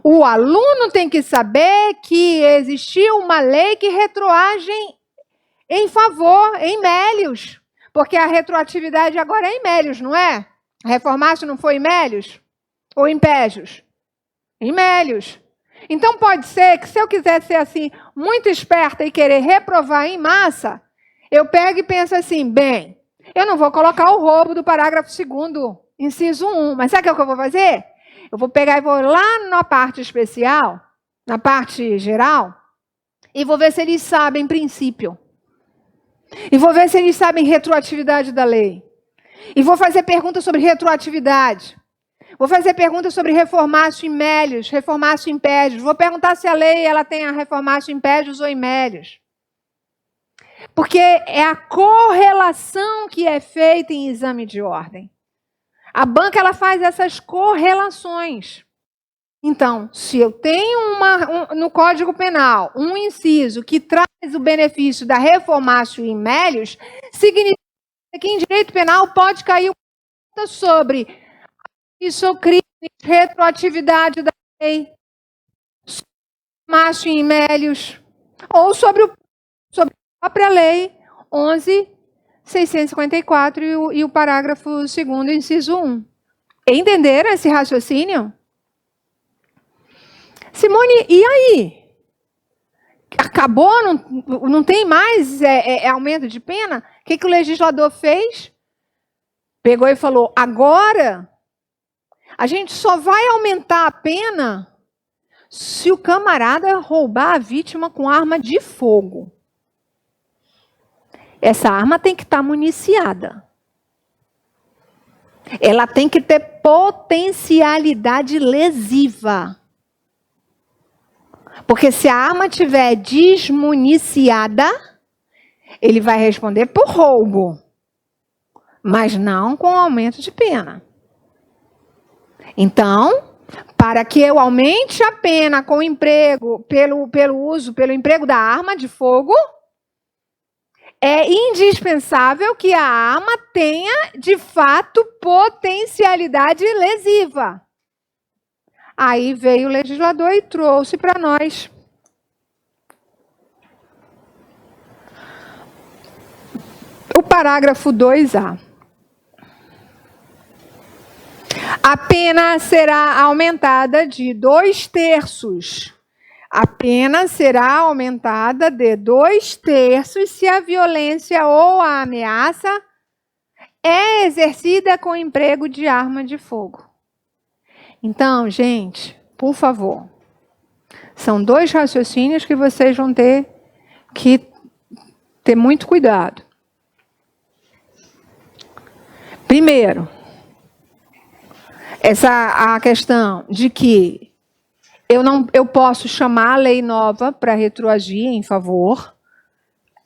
O aluno tem que saber que existiu uma lei que retroage em favor, em mélios. Porque a retroatividade agora é em mélios, não é? A reformácio não foi em mélios? Ou em pégios? Em mélios. Então pode ser que se eu quiser ser assim, muito esperta e querer reprovar em massa, eu pego e penso assim, bem, eu não vou colocar o roubo do parágrafo 2º, inciso 1, mas sabe o que eu vou fazer? Eu vou pegar e vou lá na parte especial, na parte geral, e vou ver se eles sabem princípio. E vou ver se eles sabem retroatividade da lei. E vou fazer perguntas sobre retroatividade. Vou fazer perguntas sobre reformácio em mélios, reformácio em pédios. Vou perguntar se a lei ela tem a reformácio em pédios ou em mélios. Porque é a correlação que é feita em exame de ordem. A banca ela faz essas correlações. Então, se eu tenho no Código Penal um inciso que traz o benefício da reformácio em mélios, significa que em direito penal pode cair uma sobre isso ou crime, retroatividade da lei, reformácio em mélios, ou sobre a própria lei 11.654 e o parágrafo 2º, inciso 1. Entenderam esse raciocínio? Simone, e aí? Acabou? Não tem mais aumento de pena? O que o legislador fez? Pegou e falou, agora a gente só vai aumentar a pena se o camarada roubar a vítima com arma de fogo. Essa arma tem que estar municiada. Ela tem que ter potencialidade lesiva. Porque se a arma estiver desmuniciada, ele vai responder por roubo, mas não com aumento de pena. Então, para que eu aumente a pena com emprego, pelo emprego da arma de fogo, é indispensável que a arma tenha, de fato, potencialidade lesiva. Aí veio o legislador e trouxe para nós o parágrafo 2A. A pena será aumentada de 2/3. A pena será aumentada de 2/3 se a violência ou a ameaça é exercida com emprego de arma de fogo. Então, gente, por favor. São 2 raciocínios que vocês vão ter que ter muito cuidado. Primeiro, a questão de que eu posso chamar a lei nova para retroagir em favor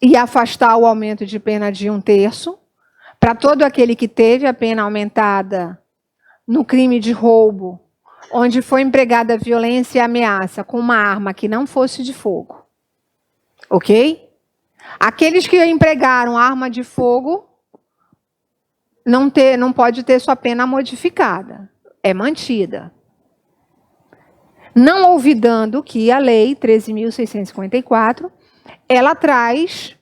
e afastar o aumento de pena de 1/3 para todo aquele que teve a pena aumentada no crime de roubo, onde foi empregada violência e ameaça com uma arma que não fosse de fogo. Ok? Aqueles que empregaram arma de fogo não pode ter sua pena modificada. É mantida. Não olvidando que a lei 13.654, ela traz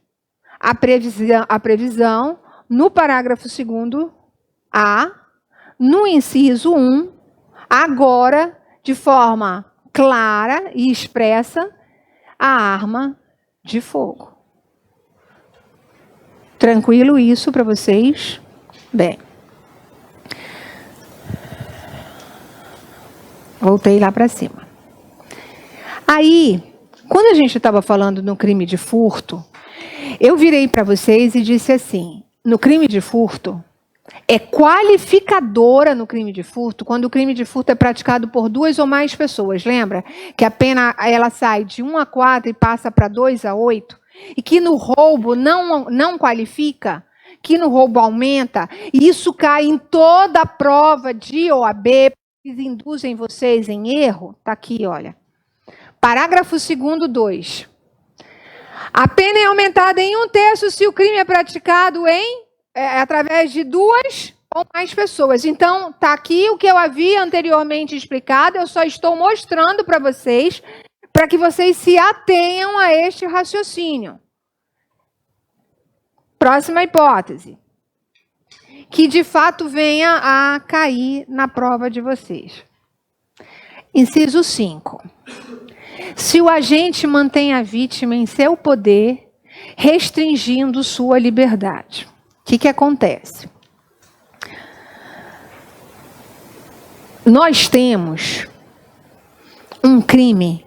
a previsão no parágrafo 2º-A, no inciso 1, agora, de forma clara e expressa, a arma de fogo. Tranquilo isso para vocês? Bem. Voltei lá para cima. Aí, quando a gente estava falando no crime de furto, eu virei para vocês e disse assim, no crime de furto, é qualificadora no crime de furto quando o crime de furto é praticado por 2 ou mais pessoas. Lembra que a pena ela sai de 1 a 4 e passa para 2 a 8? E que no roubo não qualifica? Que no roubo aumenta? E isso cai em toda a prova de OAB, que induzem vocês em erro? Está aqui, olha. Parágrafo 2º, 2. A pena é aumentada em 1/3 se o crime é praticado através de 2 ou mais pessoas. Então, está aqui o que eu havia anteriormente explicado, eu só estou mostrando para vocês, para que vocês se atenham a este raciocínio. Próxima hipótese. Que de fato venha a cair na prova de vocês. Inciso 5. Se o agente mantém a vítima em seu poder, restringindo sua liberdade. O que acontece? Nós temos um crime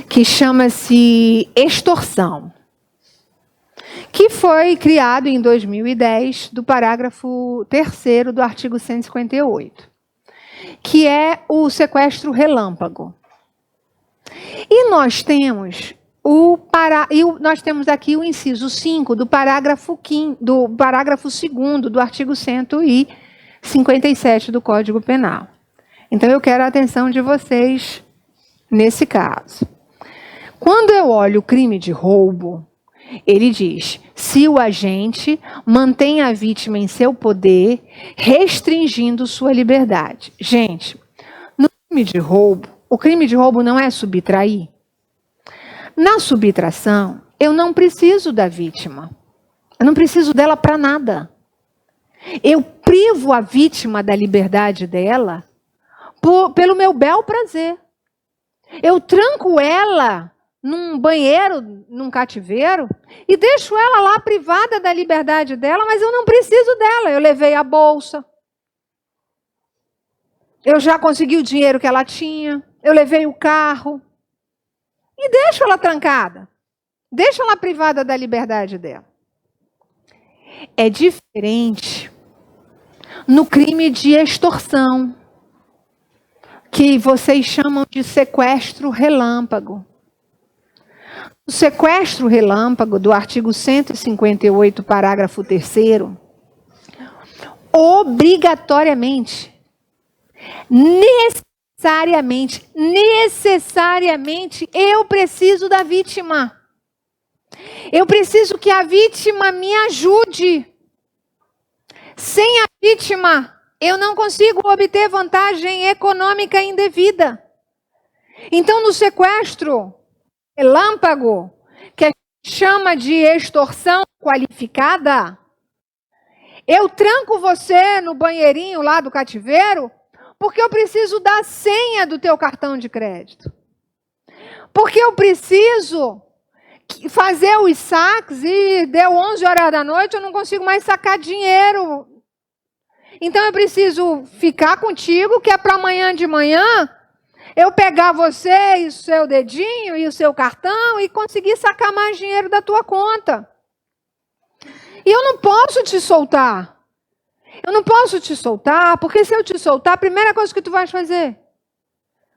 que chama-se extorsão, que foi criado em 2010 do parágrafo 3º do artigo 158, que é o sequestro relâmpago. E nós temos aqui o inciso 5 do parágrafo 2º do artigo 157 do Código Penal. Então, eu quero a atenção de vocês nesse caso. Quando eu olho o crime de roubo, ele diz, se o agente mantém a vítima em seu poder, restringindo sua liberdade. Gente, no crime de roubo, o crime de roubo não é subtrair. Na subtração, eu não preciso da vítima. Eu não preciso dela para nada. Eu privo a vítima da liberdade dela pelo meu bel prazer. Eu tranco ela num banheiro, num cativeiro, e deixo ela lá privada da liberdade dela, mas eu não preciso dela. Eu levei a bolsa. Eu já consegui o dinheiro que ela tinha. Eu levei o carro. E deixo ela trancada. Deixo ela privada da liberdade dela. É diferente no crime de extorsão, que vocês chamam de sequestro relâmpago. O sequestro relâmpago do artigo 158, parágrafo 3º, obrigatoriamente, necessariamente, eu preciso da vítima. Eu preciso que a vítima me ajude. Sem a vítima, eu não consigo obter vantagem econômica indevida. Então, no sequestro relâmpago, que a gente chama de extorsão qualificada, eu tranco você no banheirinho lá do cativeiro, porque eu preciso da senha do teu cartão de crédito. Porque eu preciso fazer os saques e deu 11 horas da noite, eu não consigo mais sacar dinheiro. Então eu preciso ficar contigo, que é para amanhã de manhã eu pegar você e o seu dedinho e o seu cartão e conseguir sacar mais dinheiro da tua conta. E eu não posso te soltar. Eu não posso te soltar, porque se eu te soltar, a primeira coisa que tu vais fazer,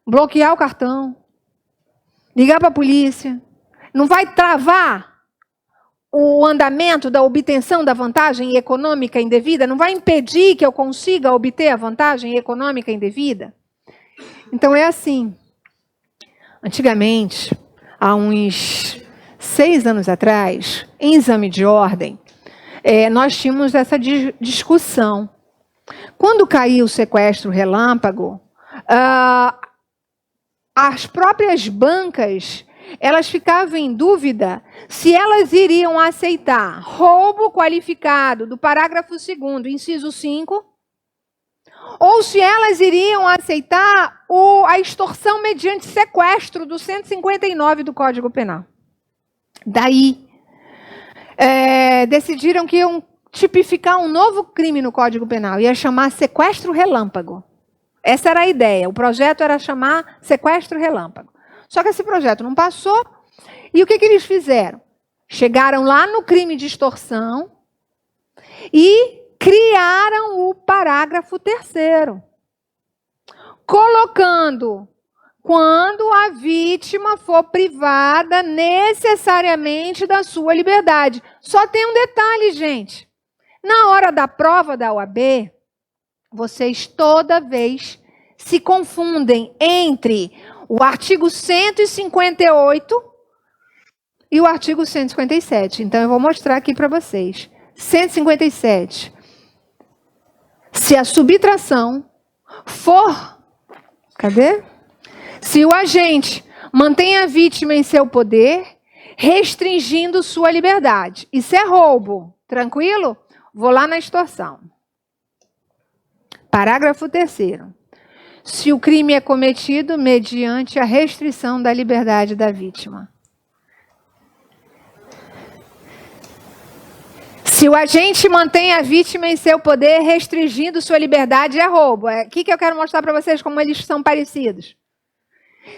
bloquear o cartão, ligar para a polícia, não vai travar o andamento da obtenção da vantagem econômica indevida, não vai impedir que eu consiga obter a vantagem econômica indevida. Então é assim. Antigamente, há uns 6 anos atrás, em exame de ordem, nós tínhamos essa discussão. Quando caiu o sequestro relâmpago, as próprias bancas, elas ficavam em dúvida se elas iriam aceitar roubo qualificado do parágrafo 2º, inciso 5, ou se elas iriam aceitar a extorsão mediante sequestro do 159 do Código Penal. Daí, decidiram que iam tipificar um novo crime no Código Penal, ia chamar sequestro relâmpago. Essa era a ideia, o projeto era chamar sequestro relâmpago. Só que esse projeto não passou, e o que eles fizeram? Chegaram lá no crime de extorsão e criaram o parágrafo 3º, colocando quando a vítima for privada necessariamente da sua liberdade. Só tem um detalhe, gente. Na hora da prova da OAB, vocês toda vez se confundem entre o artigo 158 e o artigo 157. Então, eu vou mostrar aqui para vocês. 157. Se a subtração for... Cadê? Se o agente mantém a vítima em seu poder, restringindo sua liberdade. Isso é roubo. Tranquilo? Vou lá na extorsão. Parágrafo 3º. Se o crime é cometido mediante a restrição da liberdade da vítima. Se o agente mantém a vítima em seu poder, restringindo sua liberdade, é roubo. É aqui que eu quero mostrar para vocês como eles são parecidos.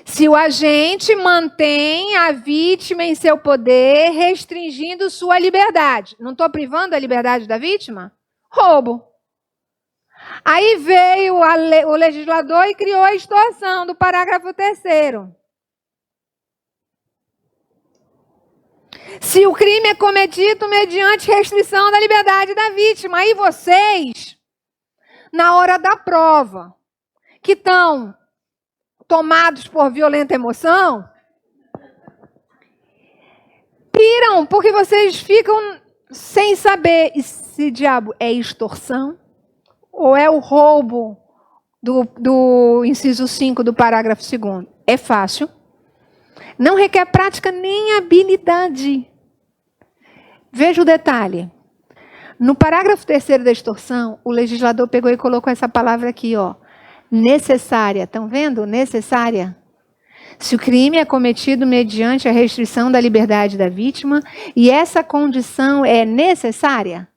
Se o agente mantém a vítima em seu poder, restringindo sua liberdade. Não estou privando a liberdade da vítima? Roubo. Aí veio o legislador e criou a extorsão do parágrafo 3º. Se o crime é cometido mediante restrição da liberdade da vítima. Aí vocês, na hora da prova, que estão tomados por violenta emoção, piram, porque vocês ficam sem saber se diabo é extorsão ou é o roubo do inciso 5 do parágrafo 2º. É fácil. Não requer prática nem habilidade. Veja o detalhe. No parágrafo 3º da extorsão, o legislador pegou e colocou essa palavra aqui, ó. Necessária. Estão vendo? Necessária. Se o crime é cometido mediante a restrição da liberdade da vítima e essa condição é necessária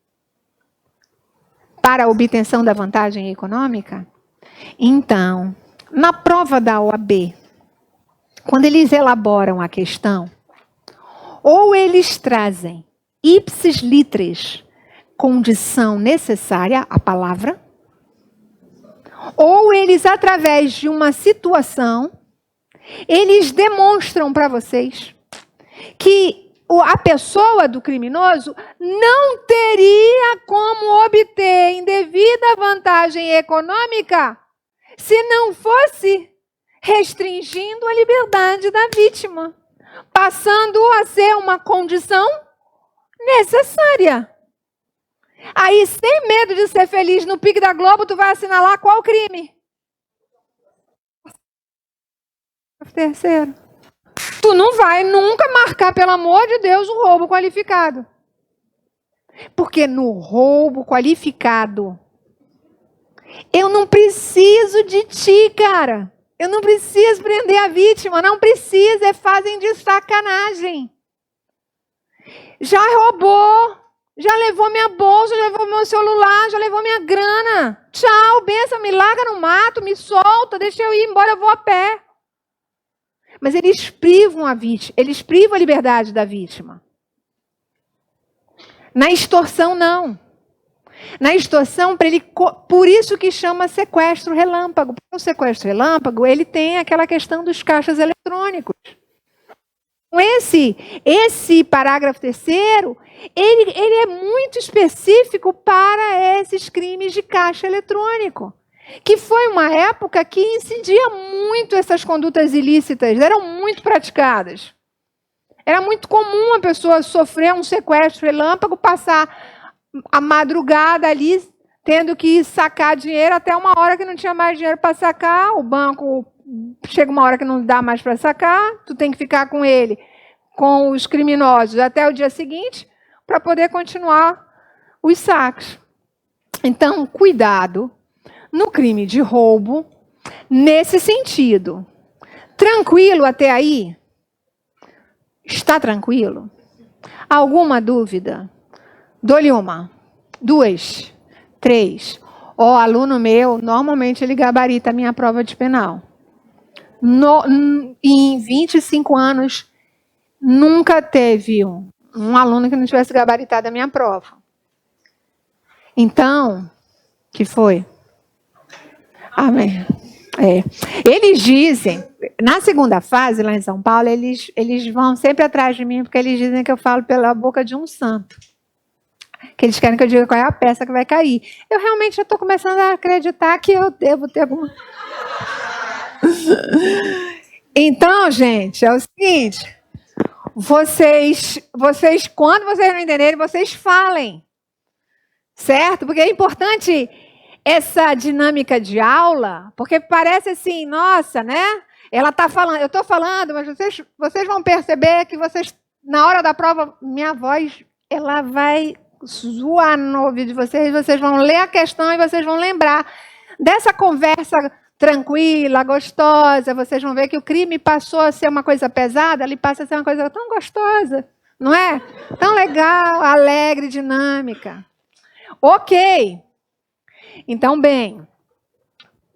para a obtenção da vantagem econômica, então, na prova da OAB, quando eles elaboram a questão, ou eles trazem ipsis literis, condição necessária, a palavra, ou eles, através de uma situação, eles demonstram para vocês que a pessoa do criminoso não teria como obter indevida vantagem econômica se não fosse restringindo a liberdade da vítima, passando a ser uma condição necessária. Aí, sem medo de ser feliz no Pique da Globo, tu vai assinalar qual crime? 3º. Tu não vai nunca marcar, pelo amor de Deus, o roubo qualificado. Porque no roubo qualificado, eu não preciso de ti, cara. Eu não preciso prender a vítima, não precisa, fazem de sacanagem. Já roubou, já levou minha bolsa, já levou meu celular, já levou minha grana. Tchau, benção, me larga no mato, me solta, deixa eu ir embora, eu vou a pé. mas eles privam a vítima, eles privam a liberdade da vítima. Na extorsão, não. Na extorsão, por isso que chama sequestro relâmpago. O sequestro relâmpago, ele tem aquela questão dos caixas eletrônicos. Esse parágrafo 3º, ele é muito específico para esses crimes de caixa eletrônico, que foi uma época que incidia muito essas condutas ilícitas, eram muito praticadas. Era muito comum a pessoa sofrer um sequestro relâmpago, passar a madrugada ali, tendo que sacar dinheiro até uma hora que não tinha mais dinheiro para sacar, o banco chega uma hora que não dá mais para sacar, tu tem que ficar com ele, com os criminosos, até o dia seguinte, para poder continuar os saques. Então, cuidado no crime de roubo, nesse sentido. Tranquilo até aí? Está tranquilo? Alguma dúvida? Dou-lhe uma, 2, 3. Aluno meu, normalmente ele gabarita a minha prova de penal. Em 25 anos, nunca teve um aluno que não tivesse gabaritado a minha prova. Então, que foi? Amém. Eles dizem, na segunda fase, lá em São Paulo, eles vão sempre atrás de mim, porque eles dizem que eu falo pela boca de um santo. Que eles querem que eu diga qual é a peça que vai cair. Eu realmente estou começando a acreditar que eu devo ter alguma... Então, gente, é o seguinte... Vocês, quando vocês não entenderem, vocês falem. Certo? Porque é importante essa dinâmica de aula, porque parece assim, nossa, né? Ela está falando, eu estou falando, mas vocês vão perceber que na hora da prova, minha voz, ela vai zoar no ouvido de vocês vão ler a questão e vocês vão lembrar dessa conversa tranquila, gostosa. Vocês vão ver que o crime passou a ser uma coisa pesada, ele passa a ser uma coisa tão gostosa, não é? Tão legal, alegre, dinâmica. Ok. Então, bem,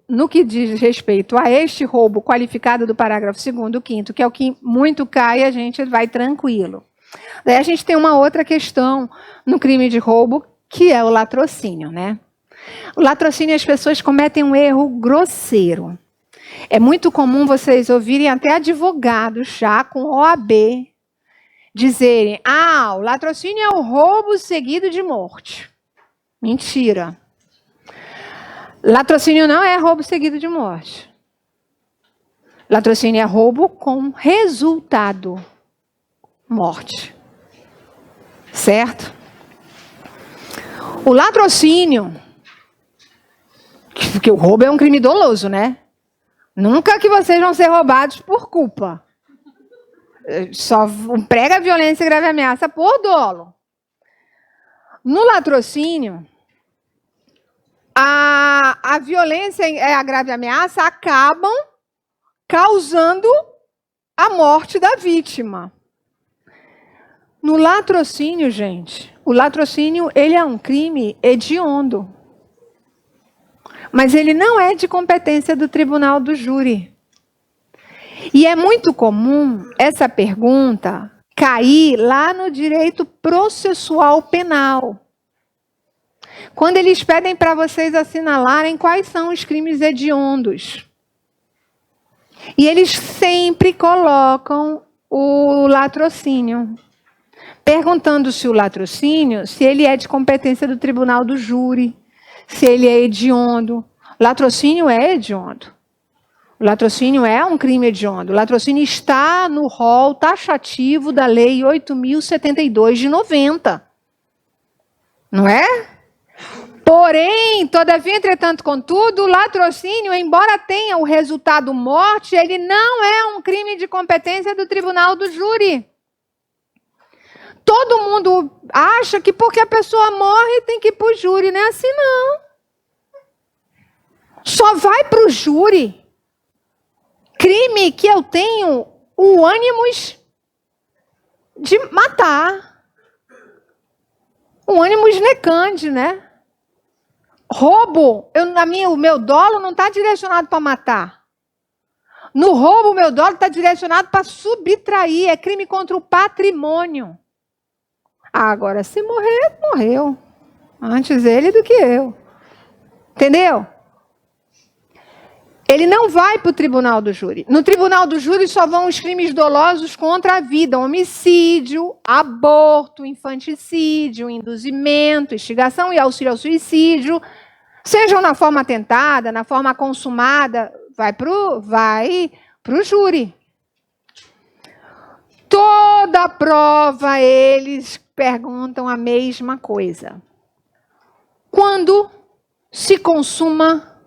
no que diz respeito a este roubo qualificado do parágrafo 2º, 5º, que é o que muito cai, a gente vai tranquilo. Daí a gente tem uma outra questão no crime de roubo, que é o latrocínio, né? O latrocínio, as pessoas cometem um erro grosseiro. É muito comum vocês ouvirem até advogados já com OAB dizerem: o latrocínio é o roubo seguido de morte. Mentira. Latrocínio não é roubo seguido de morte. Latrocínio é roubo com resultado: morte. Certo? O latrocínio, porque o roubo é um crime doloso, né? Nunca que vocês vão ser roubados por culpa. Só prega violência e grave ameaça por dolo. No latrocínio, a violência e a grave ameaça acabam causando a morte da vítima. No latrocínio, gente, o latrocínio, ele é um crime hediondo. Mas ele não é de competência do tribunal do júri. E é muito comum essa pergunta cair lá no direito processual penal. Quando eles pedem para vocês assinalarem quais são os crimes hediondos. E eles sempre colocam o latrocínio. Perguntando se o latrocínio, se ele é de competência do tribunal do júri, se ele é hediondo. Latrocínio é hediondo. O latrocínio é um crime hediondo. O latrocínio está no rol taxativo da Lei 8.072 de 90. Não é? Porém, todavia, entretanto, contudo, o latrocínio, embora tenha o resultado morte, ele não é um crime de competência do tribunal do júri. Todo mundo acha que porque a pessoa morre tem que ir para o júri. Não é assim, não. Só vai para o júri crime que eu tenho o ânimos de matar. O ânimos necande, né? Roubo, o meu dolo não está direcionado para matar. No roubo, o meu dolo está direcionado para subtrair. É crime contra o patrimônio. Agora, se morrer, morreu. Antes ele do que eu. Entendeu? Ele não vai para o tribunal do júri. No tribunal do júri só vão os crimes dolosos contra a vida. Homicídio, aborto, infanticídio, induzimento, instigação e auxílio ao suicídio. Sejam na forma tentada, na forma consumada, vai pro júri. Toda prova eles perguntam a mesma coisa. Quando se consuma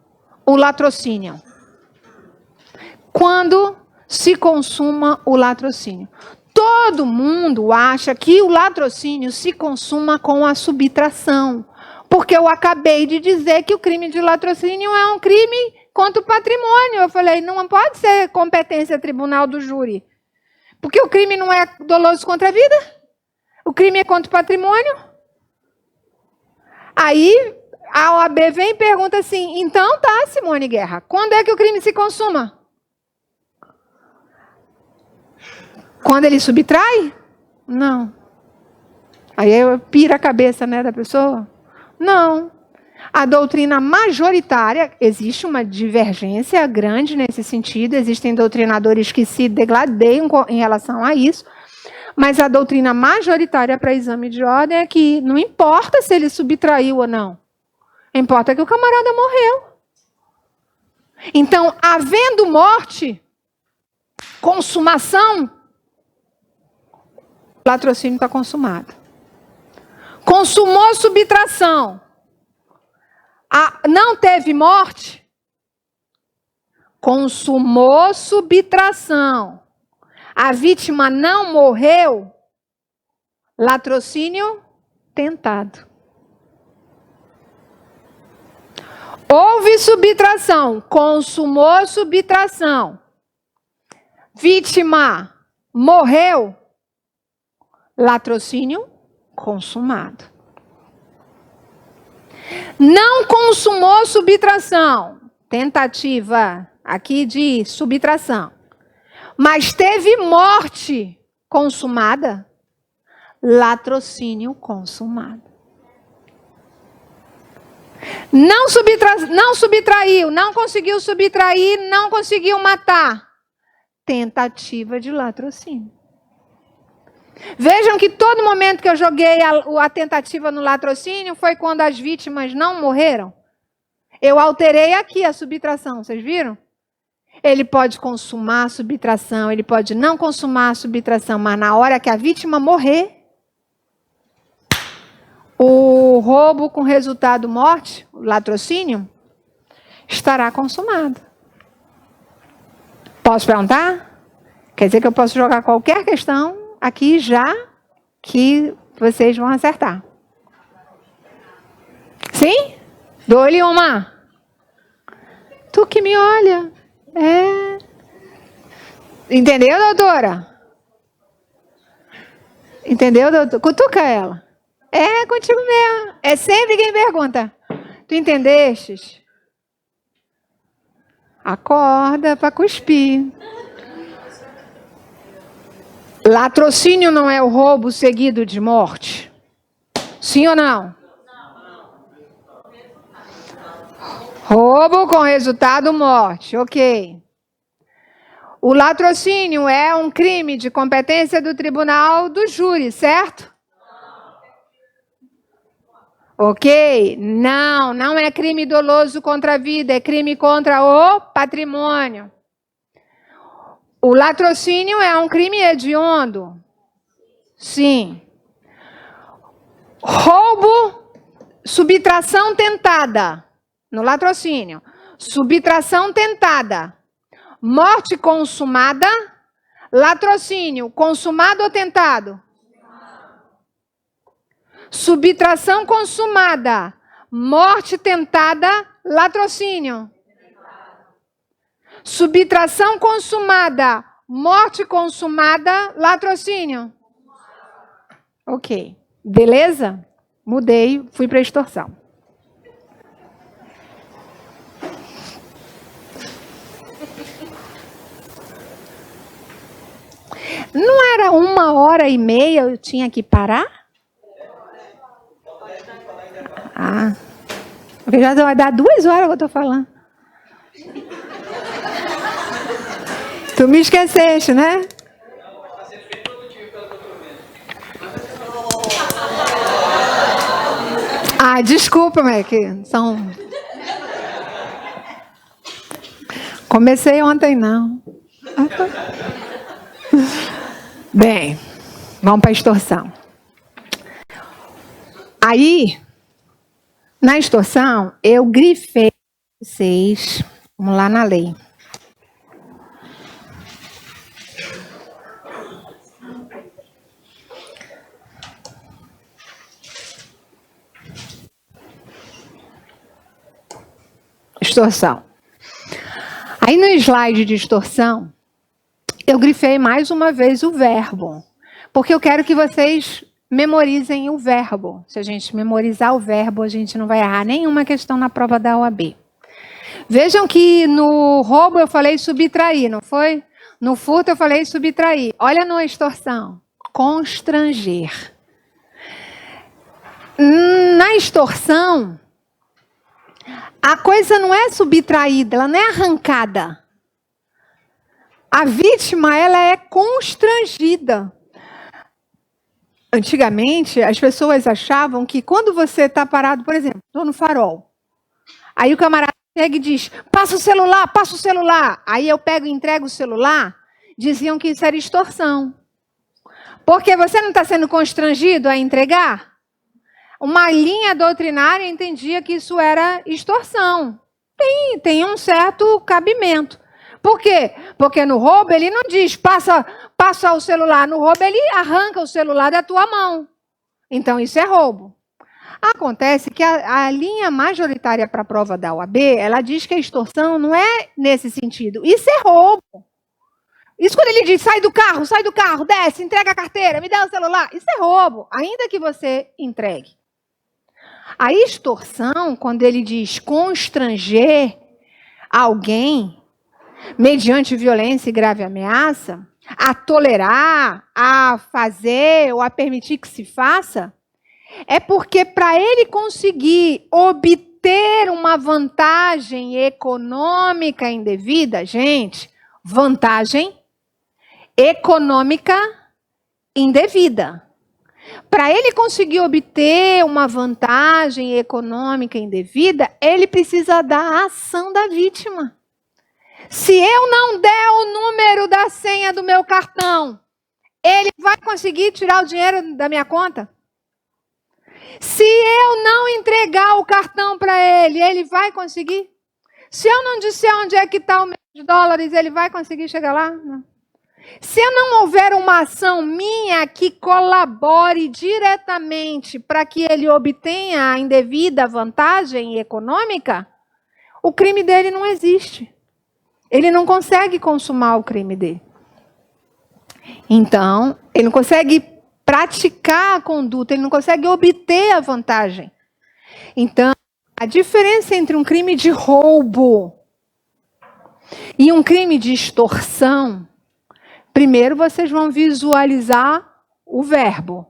o latrocínio? Quando se consuma o latrocínio? Todo mundo acha que o latrocínio se consuma com a subtração. Porque eu acabei de dizer que o crime de latrocínio é um crime contra o patrimônio. Eu falei, não pode ser competência tribunal do júri. Porque o crime não é doloso contra a vida. O crime é contra o patrimônio. Aí a OAB vem e pergunta assim, então tá, Simone Guerra, quando é que o crime se consuma? Quando ele subtrai? Não. Aí pira a cabeça, né, da pessoa? Não. A doutrina majoritária, existe uma divergência grande nesse sentido, existem doutrinadores que se degladeiam em relação a isso, mas a doutrina majoritária para exame de ordem é que não importa se ele subtraiu ou não, importa que o camarada morreu. Então, havendo morte, consumação, o latrocínio está consumado. Consumou subtração, não teve morte, consumou subtração, a vítima não morreu, latrocínio tentado. Houve subtração, consumou subtração, vítima morreu, latrocínio consumado. Não consumou subtração, tentativa aqui de subtração, mas teve morte consumada, latrocínio consumado. Não subtraiu, não conseguiu subtrair, não conseguiu matar, tentativa de latrocínio. Vejam que todo momento que eu joguei a tentativa no latrocínio foi quando as vítimas não morreram. Eu alterei aqui a subtração, vocês viram? Ele pode consumar a subtração, ele pode não consumar a subtração, mas na hora que a vítima morrer, o roubo com resultado morte, o latrocínio, estará consumado. Posso perguntar? Quer dizer que eu posso jogar qualquer questão aqui já que vocês vão acertar. Sim? Dou-lhe uma. Tu que me olha. É. Entendeu, doutora? Entendeu, doutora? Cutuca ela. É contigo mesmo. É sempre quem pergunta. Tu entendestes? Acorda para cuspir. Latrocínio não é o roubo seguido de morte? Sim ou não? Roubo com resultado morte, ok. O latrocínio é um crime de competência do tribunal do júri, certo? Ok? Não é crime doloso contra a vida, é crime contra o patrimônio. O latrocínio é um crime hediondo? Sim. Roubo, subtração tentada. No latrocínio. Subtração tentada. Morte consumada. Latrocínio, consumado ou tentado? Subtração consumada. Morte tentada. Latrocínio. Subtração consumada, morte consumada, latrocínio. Ok. Beleza? Mudei, fui para extorsão. era 1h30, eu tinha que parar? Porque já vai dar 2 horas que eu estou falando. Tu me esqueceste, né? Desculpa, Mac. Comecei ontem, não. Bem, vamos para a extorsão. Aí, na extorsão, eu grifei vocês. Vamos lá na lei. Extorsão. Aí no slide de extorsão, eu grifei mais uma vez o verbo, porque eu quero que vocês memorizem o verbo. Se a gente memorizar o verbo, a gente não vai errar nenhuma questão na prova da OAB. Vejam que no roubo eu falei subtrair, não foi? No furto eu falei subtrair. Olha na extorsão, constranger. Na extorsão, a coisa não é subtraída, ela não é arrancada. A vítima, ela é constrangida. Antigamente, as pessoas achavam que quando você está parado, por exemplo, estou no farol. Aí o camarada pega e diz, passa o celular, passa o celular. Aí eu pego e entrego o celular. Diziam que isso era extorsão. Porque você não está sendo constrangido a entregar? Uma linha doutrinária entendia que isso era extorsão. Tem um certo cabimento. Por quê? Porque no roubo ele não diz, passa o celular. No roubo ele arranca o celular da tua mão. Então isso é roubo. Acontece que a linha majoritária para a prova da OAB, ela diz que a extorsão não é nesse sentido. Isso é roubo. Isso quando ele diz, sai do carro, desce, entrega a carteira, me dá o celular. Isso é roubo, ainda que você entregue. A extorsão, quando ele diz constranger alguém, mediante violência e grave ameaça, a tolerar, a fazer ou a permitir que se faça, é porque para ele conseguir obter uma vantagem econômica indevida, gente, vantagem econômica indevida. Para ele conseguir obter uma vantagem econômica indevida, ele precisa da ação da vítima. Se eu não der o número da senha do meu cartão, ele vai conseguir tirar o dinheiro da minha conta? Se eu não entregar o cartão para ele, ele vai conseguir? Se eu não disser onde é que está o $1.000, ele vai conseguir chegar lá? Não. Se não houver uma ação minha que colabore diretamente para que ele obtenha a indevida vantagem econômica, o crime dele não existe. Ele não consegue consumar o crime dele. Então, ele não consegue praticar a conduta, ele não consegue obter a vantagem. Então, a diferença entre um crime de roubo e um crime de extorsão, primeiro vocês vão visualizar o verbo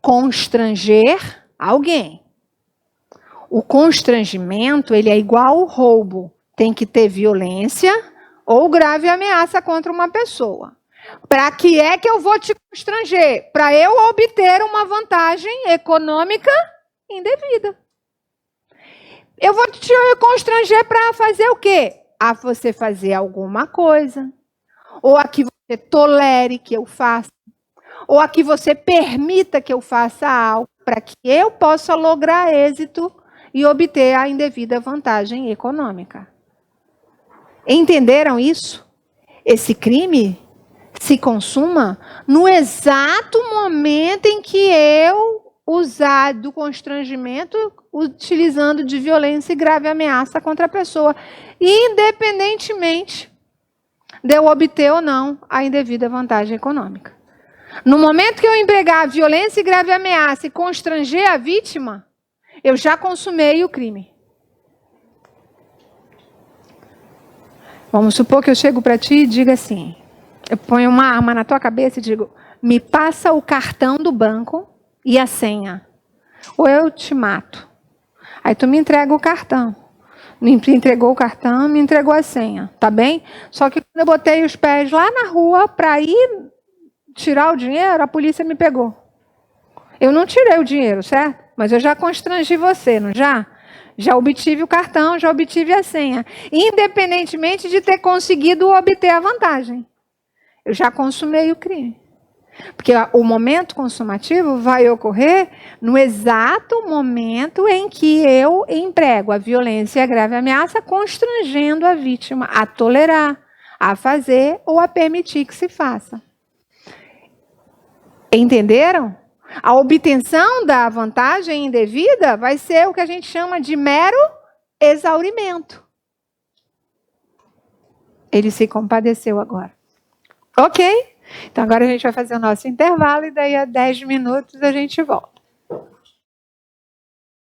constranger alguém. O constrangimento, ele é igual ao roubo. Tem que ter violência ou grave ameaça contra uma pessoa. Para que é que eu vou te constranger? Para eu obter uma vantagem econômica indevida. Eu vou te constranger para fazer o quê? A você fazer alguma coisa. Ou a que você tolere que eu faça. Ou a que você permita que eu faça algo para que eu possa lograr êxito e obter a indevida vantagem econômica. Entenderam isso? Esse crime se consuma no exato momento em que eu usar do constrangimento utilizando de violência e grave ameaça contra a pessoa, independentemente de eu obter ou não a indevida vantagem econômica. No momento que eu empregar violência e grave ameaça e constranger a vítima, eu já consumei o crime. Vamos supor que eu chego para ti e diga assim, Eu ponho uma arma na tua cabeça e digo, me passa o cartão do banco e a senha. Ou eu te mato. Aí tu me entrega o cartão. Me entregou o cartão, me entregou a senha, tá bem? Só que quando eu botei os pés lá na rua para ir tirar o dinheiro, a polícia me pegou. Eu não tirei o dinheiro, certo? Mas eu já constrangi você, não já? Já obtive o cartão, já obtive a senha. Independentemente de ter conseguido obter a vantagem. Eu já consumei o crime. Porque o momento consumativo vai ocorrer no exato momento em que eu emprego a violência e a grave ameaça, constrangendo a vítima a tolerar, a fazer ou a permitir que se faça. Entenderam? A obtenção da vantagem indevida vai ser o que a gente chama de mero exaurimento. Ele se compadeceu agora. Ok? Então agora a gente vai fazer o nosso intervalo e daí a 10 minutos a gente volta.